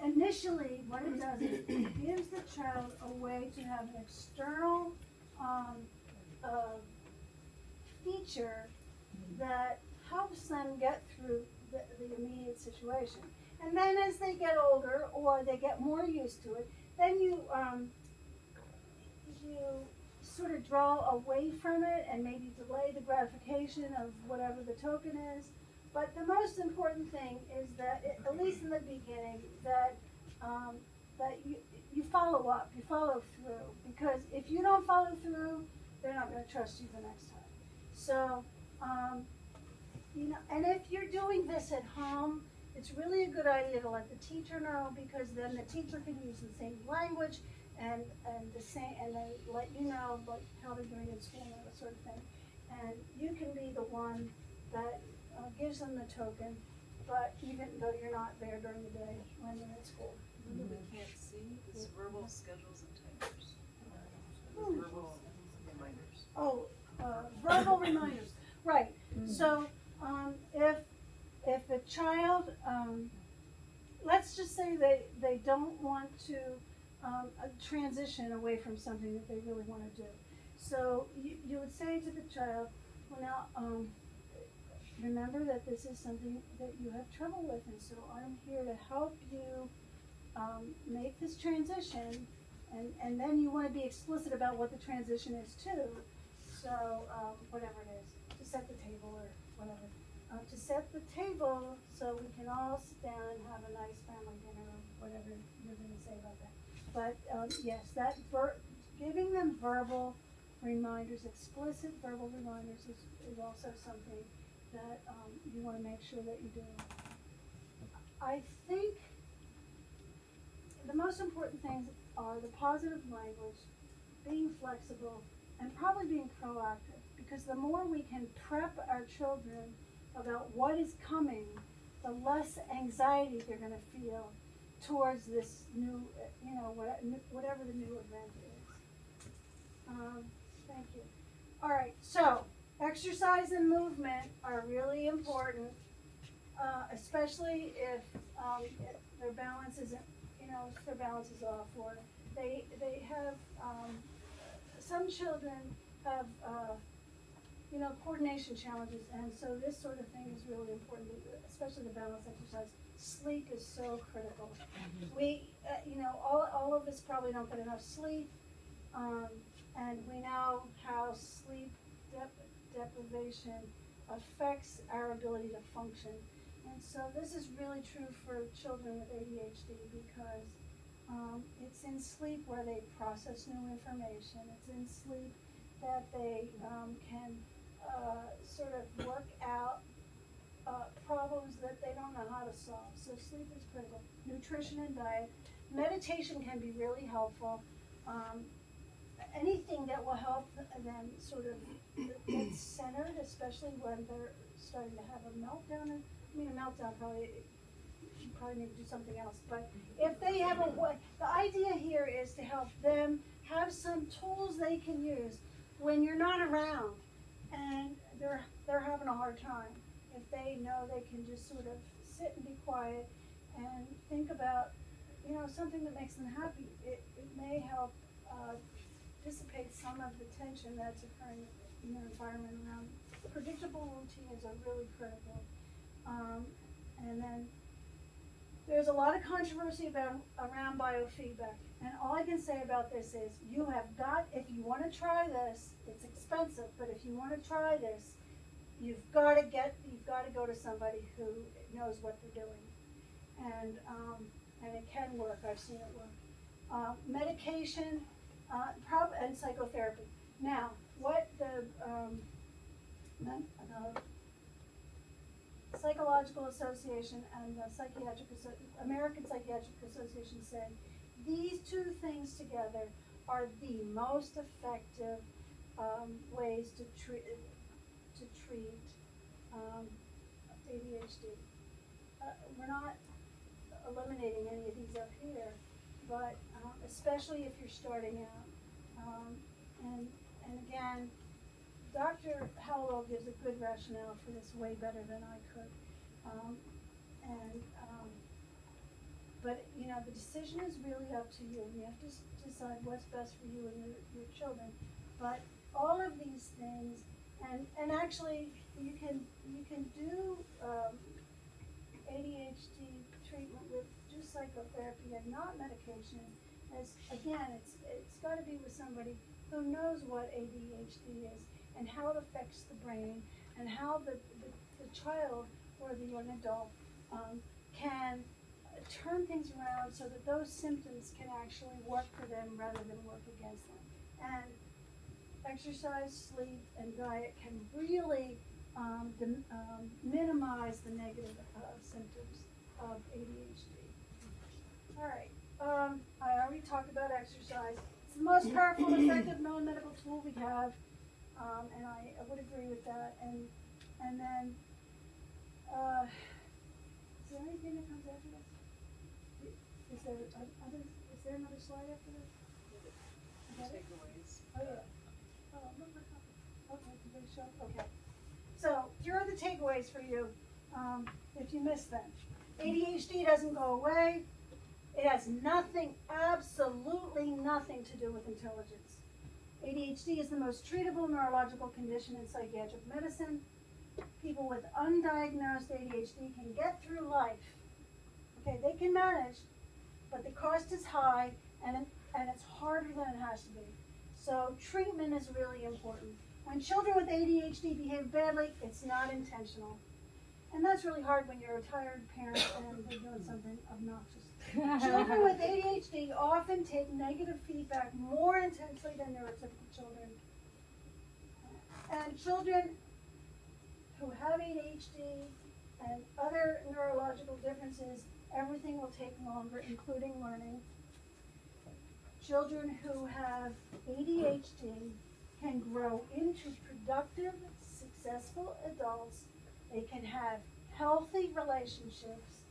initially what it does is it gives the child a way to have an external feature that helps them get through the immediate situation. And then as they get older or they get more used to it, then you sort of draw away from it and maybe delay the gratification of whatever the token is. But the most important thing is that, at least in the beginning, that you follow up, you follow through. Because if you don't follow through, they're not going to trust you the next time. So, you know, and if you're doing this at home, it's really a good idea to let the teacher know, because then the teacher can use the same language and then let you know like how they're doing in school and that sort of thing. And you can be the one that gives them the token, but even though you're not there during the day when they're at school. We can't see this verbal schedules and timers. Verbal reminders. Oh, verbal reminders, right. So if a child, let's just say they don't want to transition away from something that they really want to do. So you would say to the child, well now, remember that this is something that you have trouble with, and so I'm here to help you make this transition, and then you want to be explicit about what the transition is too. So whatever it is, to set the table or whatever. set the table so we can all sit down and have a nice family dinner or whatever you're going to say about that. But yes, that giving them verbal reminders, explicit verbal reminders is also something that you want to make sure that you do. I think the most important things are the positive language, being flexible, and probably being proactive. Because the more we can prep our children about what is coming, the less anxiety they're going to feel towards this new, whatever the new event is. Thank you. All right, so exercise and movement are really important, especially if their balance isn't, if their balance is off, or they have, some children have, coordination challenges, and so this sort of thing is really important, especially the balance exercise. Sleep is so critical. We, all of us probably don't get enough sleep, and we know how sleep deprivation affects our ability to function. And so this is really true for children with ADHD because it's in sleep where they process new information. It's in sleep that they can sort of work out problems that they don't know how to solve. So sleep is critical. Nutrition and diet. Meditation can be really helpful. Anything that will help them sort of get centered, especially when they're starting to have a meltdown. A meltdown you probably need to do something else. But if they have the idea here is to help them have some tools they can use when you're not around and they're having a hard time. If they know they can just sort of sit and be quiet and think about, something that makes them happy, it may help dissipate some of the tension that's occurring in their environment around them. Predictable routines are really critical. And then there's a lot of controversy around biofeedback. And all I can say about this is you have got, if you want to try this, it's expensive, but if you want to try this, you've got to go to somebody who knows what they're doing. And it can work. I've seen it work. Medication, and psychotherapy. Now, what the Psychological Association and the American Psychiatric Association say these two things together are the most effective ways to treat ADHD. We're not eliminating any of these up here, but especially if you're starting out. And again, Dr. Hallowell gives a good rationale for this, way better than I could. But the decision is really up to you. You have to decide what's best for you and your children. But all of these things, and actually you can do ADHD treatment with just psychotherapy and not medication. As again, it's got to be with somebody who knows what ADHD is and how it affects the brain and how the child or the young adult can turn things around so that those symptoms can actually work for them rather than work against them. And exercise, sleep, and diet can really minimize the negative symptoms of ADHD. All right. I already talked about exercise. It's the most powerful and effective non-medical tool we have, and I would agree with that. And then, is there anything that comes after this? Is there another slide after this? Takeaways. Oh yeah. Oh, look my copy. Okay, did they show? Okay. So here are the takeaways for you. If you missed them, ADHD doesn't go away. It has nothing, absolutely nothing to do with intelligence. ADHD is the most treatable neurological condition in psychiatric medicine. People with undiagnosed ADHD can get through life. Okay, they can manage, but the cost is high and it's harder than it has to be. So treatment is really important. When children with ADHD behave badly, it's not intentional. And that's really hard when you're a tired parent and they're doing something obnoxious. Children with ADHD often take negative feedback more intensely than neurotypical children. And children who have ADHD and other neurological differences, everything will take longer, including learning. Children who have ADHD can grow into productive, successful adults. They can have healthy relationships,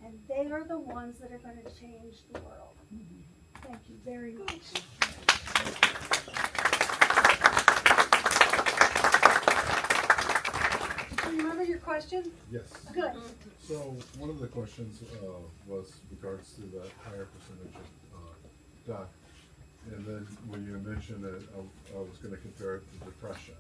and they are the ones that are going to change the world. Thank you very much. Do you remember your question? Yes. Good. So one of the questions was regards to that higher percentage of death. And then when you mentioned it, I was going to compare it to depression,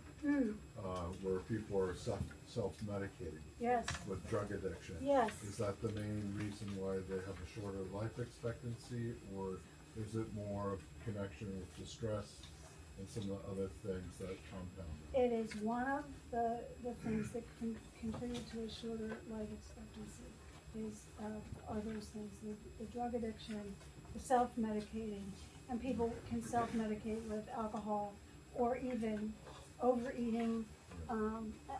where people are self-medicating Yes. with drug addiction. Yes. Is that the main reason why they have a shorter life expectancy, or is it more of connection with distress and some of the other things that compound it? It is one of the things that can contribute to a shorter life expectancy are those things, the drug addiction, the self-medicating, and people can self-medicate with alcohol or even overeating,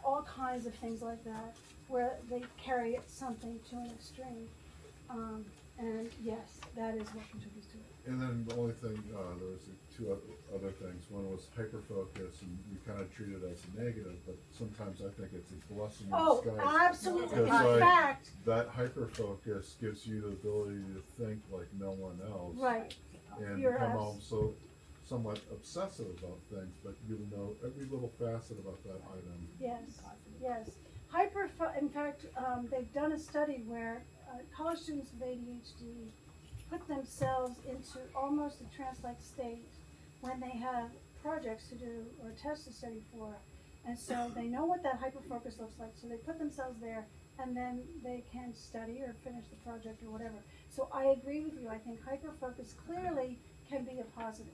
all kinds of things like that, where they carry something to an extreme. And yes, that is what contributes to it. And then the only thing, there was two other things. One was hyperfocus, and you kind of treat it as a negative, but sometimes I think it's a blessing in Oh, disguise. absolutely. In Because, fact, that hyperfocus gives you the ability to think like no one else. right. And You're become abs- also somewhat obsessive about things, but you'll know every little facet about that item. Yes, yes. In fact, they've done a study where college students with ADHD put themselves into almost a trance-like state when they have projects to do or tests to study for. And so they know what that hyperfocus looks like, so they put themselves there, and then they can study or finish the project or whatever. So I agree with you. I think hyperfocus clearly can be a positive.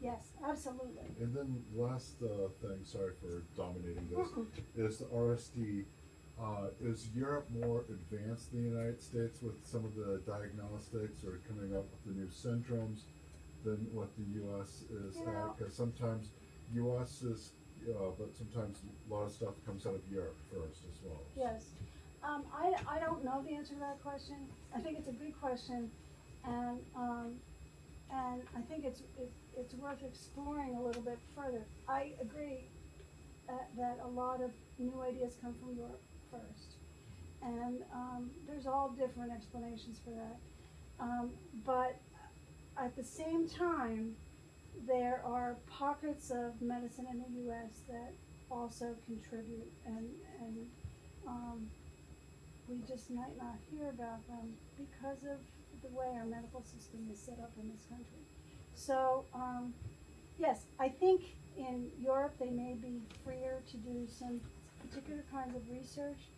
Yes, absolutely. And then last thing, sorry for dominating this, is the RSD. Is Europe more advanced than the United States with some of the diagnostics or coming up with the new syndromes than what the U.S. is at? Because sometimes U.S. is, but sometimes a lot of stuff comes out of Europe first as well. Yes. I don't know the answer to that question. I think it's a good question, and I think it's worth exploring a little bit further. I agree that a lot of new ideas come from Europe first, and there's all different explanations for that. But at the same time, there are pockets of medicine in the U.S. that also contribute, and we just might not hear about them because of the way our medical system is set up in this country. So, yes, I think in Europe they may be freer to do some particular kinds of research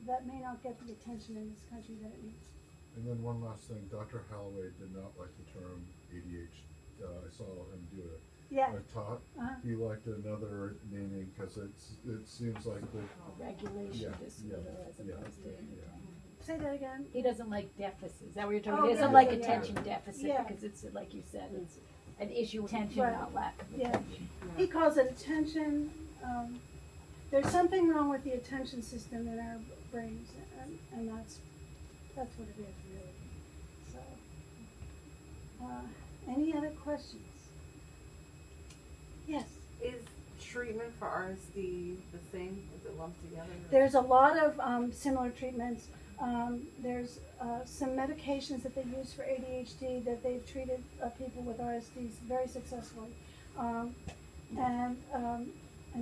that may not get the attention in this country that it needs. And then one last thing, Dr. Holloway did not like the term ADHD. I saw him do it. Yeah. I taught. He liked another naming because it seems like the Regulation Yeah, disorder yeah, as yeah, opposed to yeah. Say that again. He doesn't like deficits. Is that what you're talking Oh, about? He doesn't yeah, like yeah, attention yeah. deficit Yeah. because it's, like you said, it's an issue of attention, Right. not lack of Yeah. attention. He calls it attention. There's something wrong with the attention system in our brains, and that's what it is really. So, any other questions? Yes. Is treatment for RSD the same? Is it lumped together? There's a lot of similar treatments. There's some medications that they use for ADHD that they've treated people with RSDs very successfully. And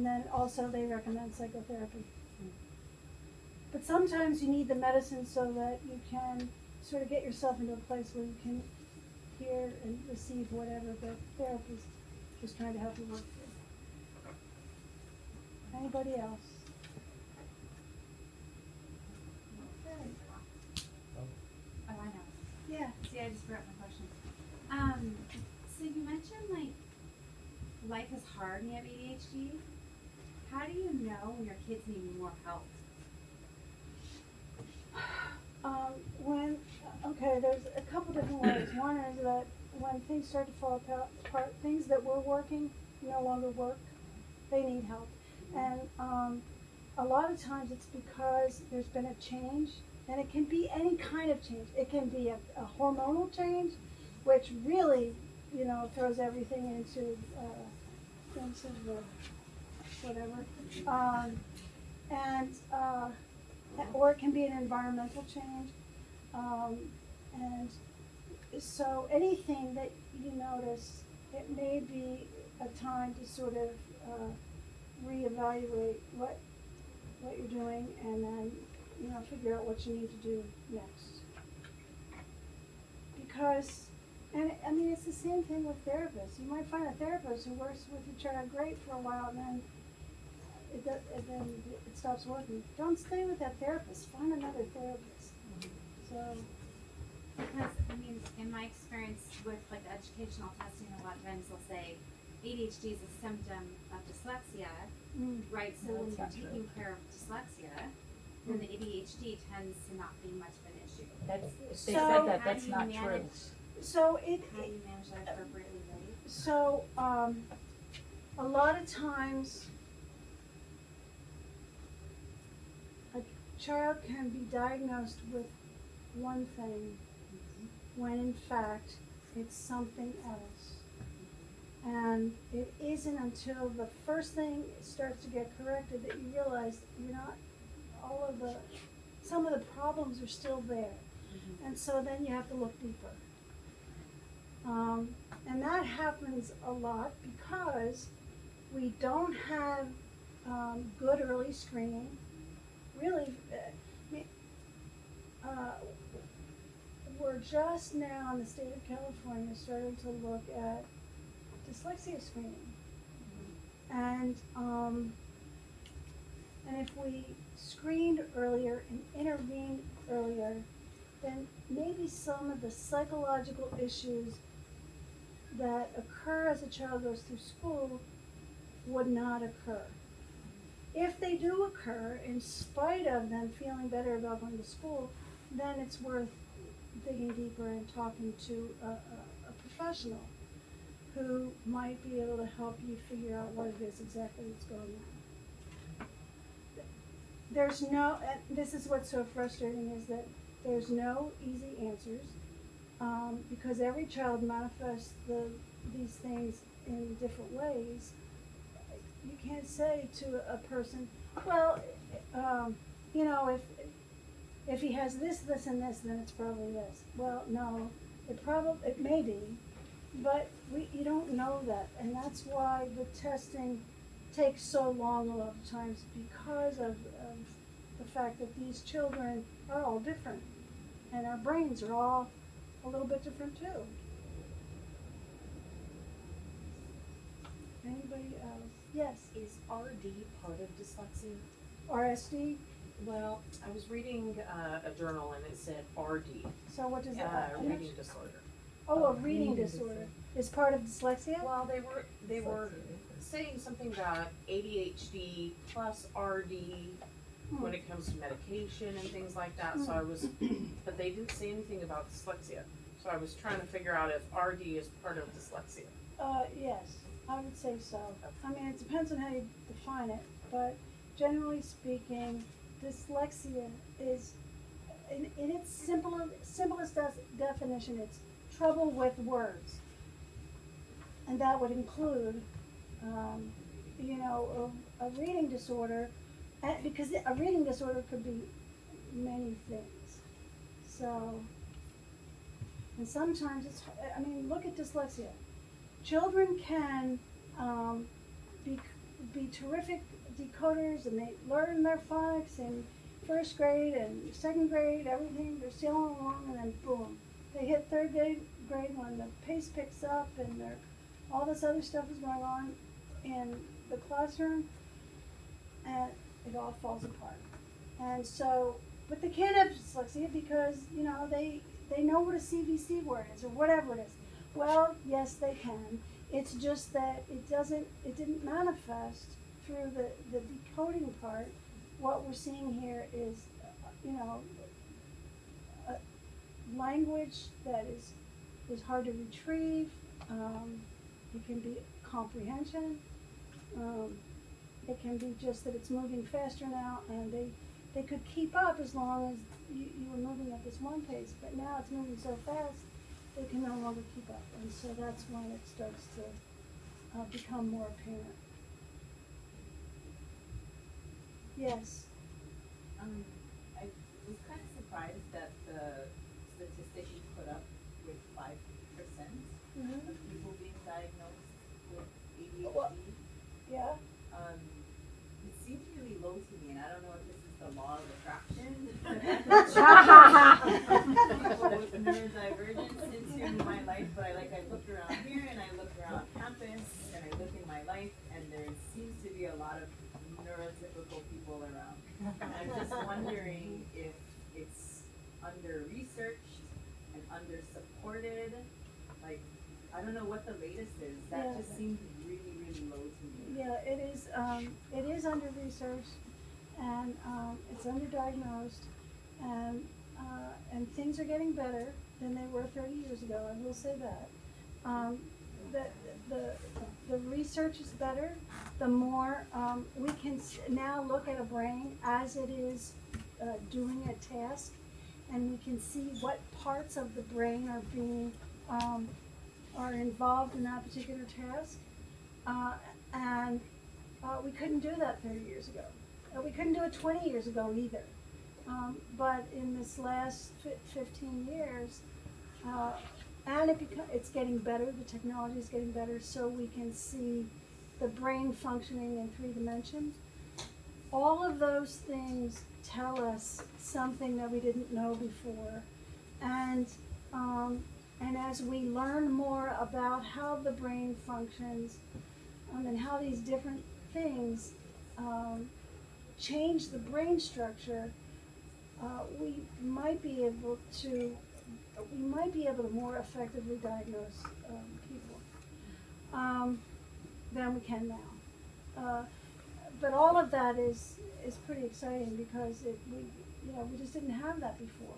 then also they recommend psychotherapy. But sometimes you need the medicine so that you can sort of get yourself into a place where you can hear and receive whatever the therapist is trying to help you work through. Anybody else? Okay. Oh, I know. Yeah. See, I just forgot my question. So you mentioned like life is hard when you have ADHD. How do you know when your kids need more help? there's a couple different ways. One is that when things start to fall apart, things that were working no longer work. They need help. And a lot of times it's because there's been a change, and it can be any kind of change. It can be a hormonal change, which really, throws everything into the whatever. Or it can be an environmental change. And so anything that you notice, it may be a time to sort of reevaluate what you're doing, and then figure out what you need to do next. Because, and I mean, it's the same thing with therapists. You might find a therapist who works with your child great for a while, and then it stops working. Don't stay with that therapist. Find another therapist. So. Because, I mean, in my experience with like the educational testing, a lot of times they'll say ADHD is a symptom of dyslexia, right? So when you're taking care of dyslexia, then the ADHD tends to not be much of an issue. They said that, that's How not do you true. manage- So How do you manage that appropriately, right? So, a lot of times, a child can be diagnosed with one thing when in fact it's something else. And it isn't until the first thing starts to get corrected that you realize some of the problems are still there. And so then you have to look deeper. And that happens a lot because we don't have good early screening. Really, we're just now in the state of California starting to look at dyslexia screening. And if we screened earlier and intervened earlier, then maybe some of the psychological issues that occur as a child goes through school would not occur. If they do occur, in spite of them feeling better about going to school, then it's worth digging deeper and talking to a professional who might be able to help you figure out what it is exactly that's going on. This is what's so frustrating, is that there's no easy answers, because every child manifests these things in different ways. You can't say to a person, well, if he has this, this, and this, then it's probably this. Well, no, it may be, but you don't know that, and that's why the testing takes so long a lot of times, because of the fact that these children are all different, and our brains are all a little bit different too. Anybody else? Yes. Is RD part of dyslexia? RSD. Well, I was reading a journal and it said RD, So what does that mean? reading disorder. Oh, a reading disorder is part of dyslexia? Well, they were saying something about ADHD plus RD when it comes to medication and things like that. So but they didn't say anything about dyslexia. So I was trying to figure out if RD is part of dyslexia. Yes, I would say so. I mean, it depends on how you define it, but generally speaking, dyslexia is, in its simplest definition, it's trouble with words. And that would include, a reading disorder, because a reading disorder could be many things. So, and sometimes look at dyslexia. Children can be terrific decoders, and they learn their phonics in first grade and second grade, everything, they're sailing along, and then boom, they hit third grade when the pace picks up and all this other stuff is going on in the classroom, and it all falls apart. And so, but they can't have dyslexia because, they know what a CVC word is or whatever it is. Well, yes, they can. It's just that it didn't manifest through the decoding part. What we're seeing here is, language that is hard to retrieve. It can be comprehension. It can be just that it's moving faster now, and they could keep up as long as you were moving at this one pace, but now it's moving so fast, they can no longer keep up, and so that's when it starts to become more apparent. Yes. I was kind of surprised that the statistic you put up with 5% Mm-hmm. of people being diagnosed with ADHD. Well, yeah. It seems really low to me, and I don't know if this is the law of attraction. People with neurodivergence into my life, but I look around here and I look around campus and I look in my life, and there seems to be a lot of neurotypical people around. And I'm just wondering if it's under researched and under supported. Like, I don't know what the latest is. That just seems really, really low to me. Yeah, it is under research, and it's underdiagnosed, and things are getting better than they were 30 years ago. I will say that. The research is better. The more we can now look at a brain as it is doing a task, and we can see what parts of the brain are being are involved in that particular task, and we couldn't do that 30 years ago. We couldn't do it 20 years ago either. But in this last 15 years, and it's getting better, the technology is getting better, so we can see the brain functioning in 3 dimensions. All of those things tell us something that we didn't know before. And as we learn more about how the brain functions, and how these different things change the brain structure, we might be able to more effectively diagnose people than we can now. But all of that is pretty exciting because we just didn't have that before.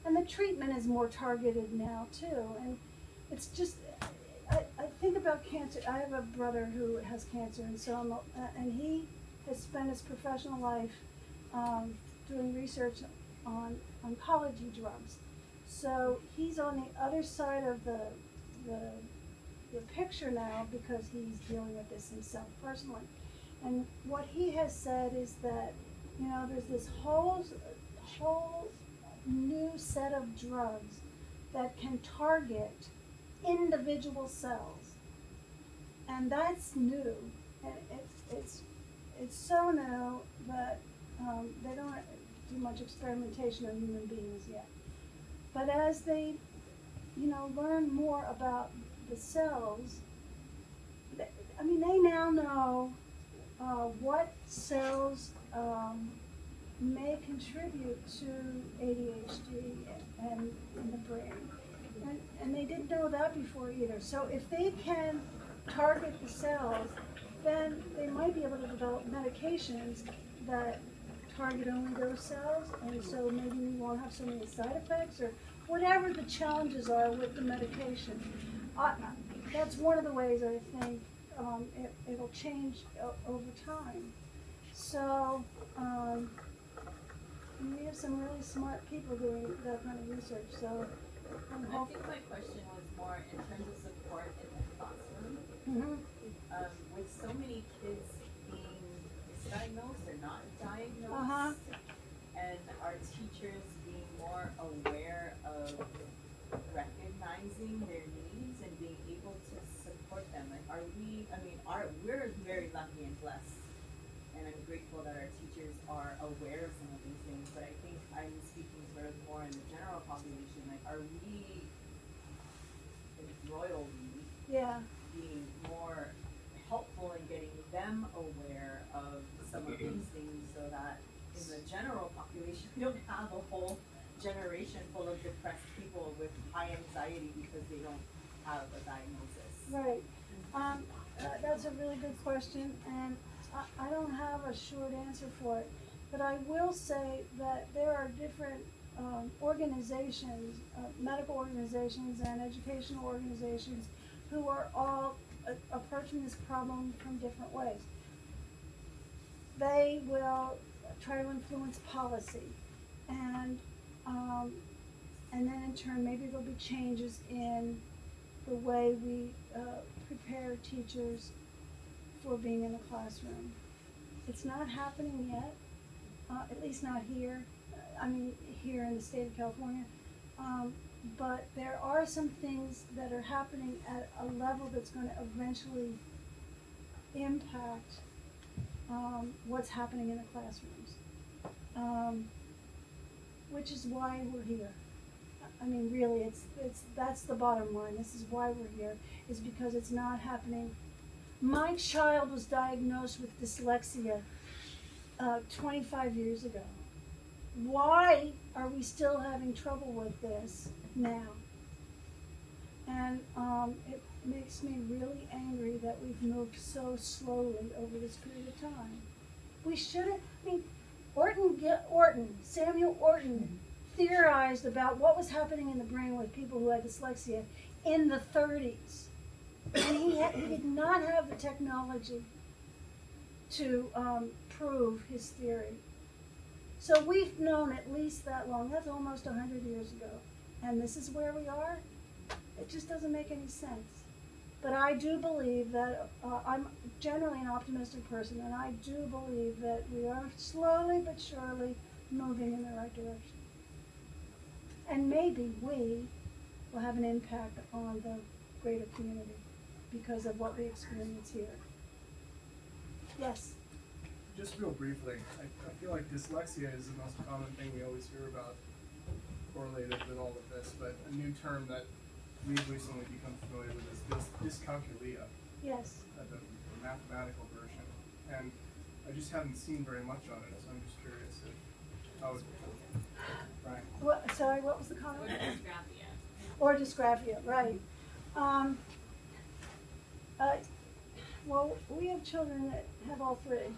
And the treatment is more targeted now too. And it's just, I think about cancer. I have a brother who has cancer, and so and he has spent his professional life doing research on oncology drugs. So he's on the other side of the picture now because he's dealing with this himself personally. And what he has said is that, there's this whole new set of drugs that can target individual cells, and that's new. And it's so new that they don't do much experimentation on human beings yet. But as they, learn more about the cells, they now know what cells may contribute to ADHD and in the brain. And they didn't know that before either. So if they can target the cells, then they might be able to develop medications that target only those cells, and so maybe we won't have so many side effects, or whatever the challenges are with the medication. That's one of the ways I think it'll change over time. So we have some really smart people doing that kind of research. So I think my question was more in terms of support in the classroom. Mm-hmm. With so many kids being misdiagnosed or not diagnosed, and our teachers being more aware of recognizing their needs and being able to support them. Like, we're very lucky and blessed, and I'm grateful that our teachers are aware of some of these things, but I think I'm speaking sort of more in the general population. Like, are we, royal we, being more helpful in getting them aware of some of these things, so that in the general population we don't have a whole generation full of depressed people with high anxiety because they don't have a diagnosis? Right. That's a really good question, and I don't have a short answer for it, but I will say that there are different organizations, medical organizations and educational organizations who are all approaching this problem from different ways. They will try to influence policy, and then in turn maybe there'll be changes in the way we prepare teachers for being in the classroom. It's not happening yet, at least not here. I mean, here in the state of California. But there are some things that are happening at a level that's going to eventually impact what's happening in the classrooms, which is why we're here. I mean, really, that's the bottom line. This is why we're here, is because it's not happening. My child was diagnosed with dyslexia 25 years ago. Why are we still having trouble with this now? And it makes me really angry that we've moved so slowly over this period of time. We shouldn't, I mean, Samuel Orton theorized about what was happening in the brain with people who had dyslexia in the 30s. And he did not have the technology to prove his theory. So we've known at least that long. That's almost 100 years ago. And this is where we are? It just doesn't make any sense. But I do believe that, I'm generally an optimistic person, and I do believe that we are slowly but surely moving in the right direction. And maybe we will have an impact on the greater community because of what we experience here. Yes? Just real briefly, I feel like dyslexia is the most common thing we always hear about correlated with all of this, but a new term that we've recently become familiar with is dyscalculia, Yes. the mathematical version. And I just haven't seen very much on it, so I'm just curious if how it, right. Sorry, what was the comment? Dysgraphia. Or dysgraphia, right. Well, we have children that have all three.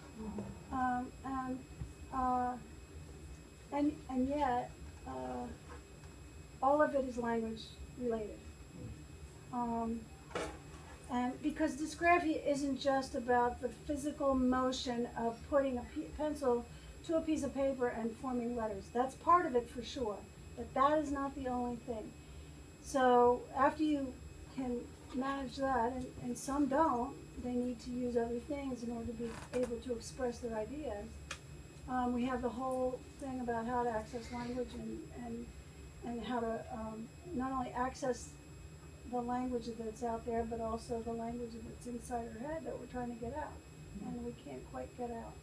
And yet, all of it is language related. And because dysgraphia isn't just about the physical motion of putting a pencil to a piece of paper and forming letters. That's part of it for sure, but that is not the only thing. So after you can manage that, and some don't, they need to use other things in order to be able to express their ideas. We have the whole thing about how to access language and how to not only access the language that's out there, but also the language that's inside our head that we're trying to get out, and we can't quite get out.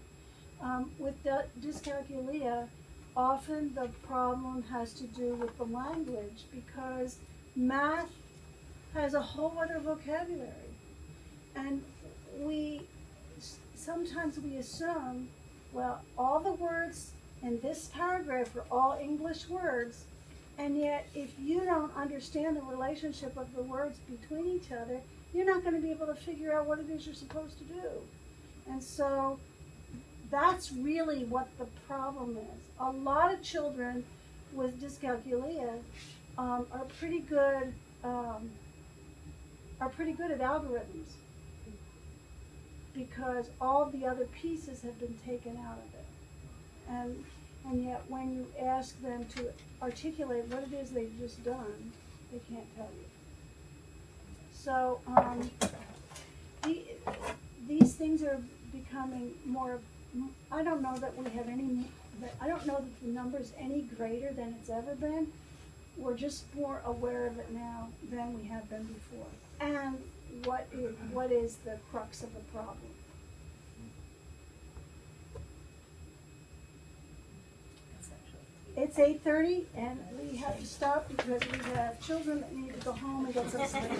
With dyscalculia, often the problem has to do with the language, because math has a whole other vocabulary. And sometimes we assume, well, all the words in this paragraph are all English words, and yet if you don't understand the relationship of the words between each other, you're not going to be able to figure out what it is you're supposed to do. And so that's really what the problem is. A lot of children with dyscalculia are pretty good at algorithms, because all the other pieces have been taken out of it. And yet when you ask them to articulate what it is they've just done, they can't tell you. So these things are becoming more, I don't know that we have I don't know that the number's any greater than it's ever been. We're just more aware of it now than we have been before. And what is the crux of the problem? It's 8:30 and we have to stop because we have children that need to go home and get some sleep.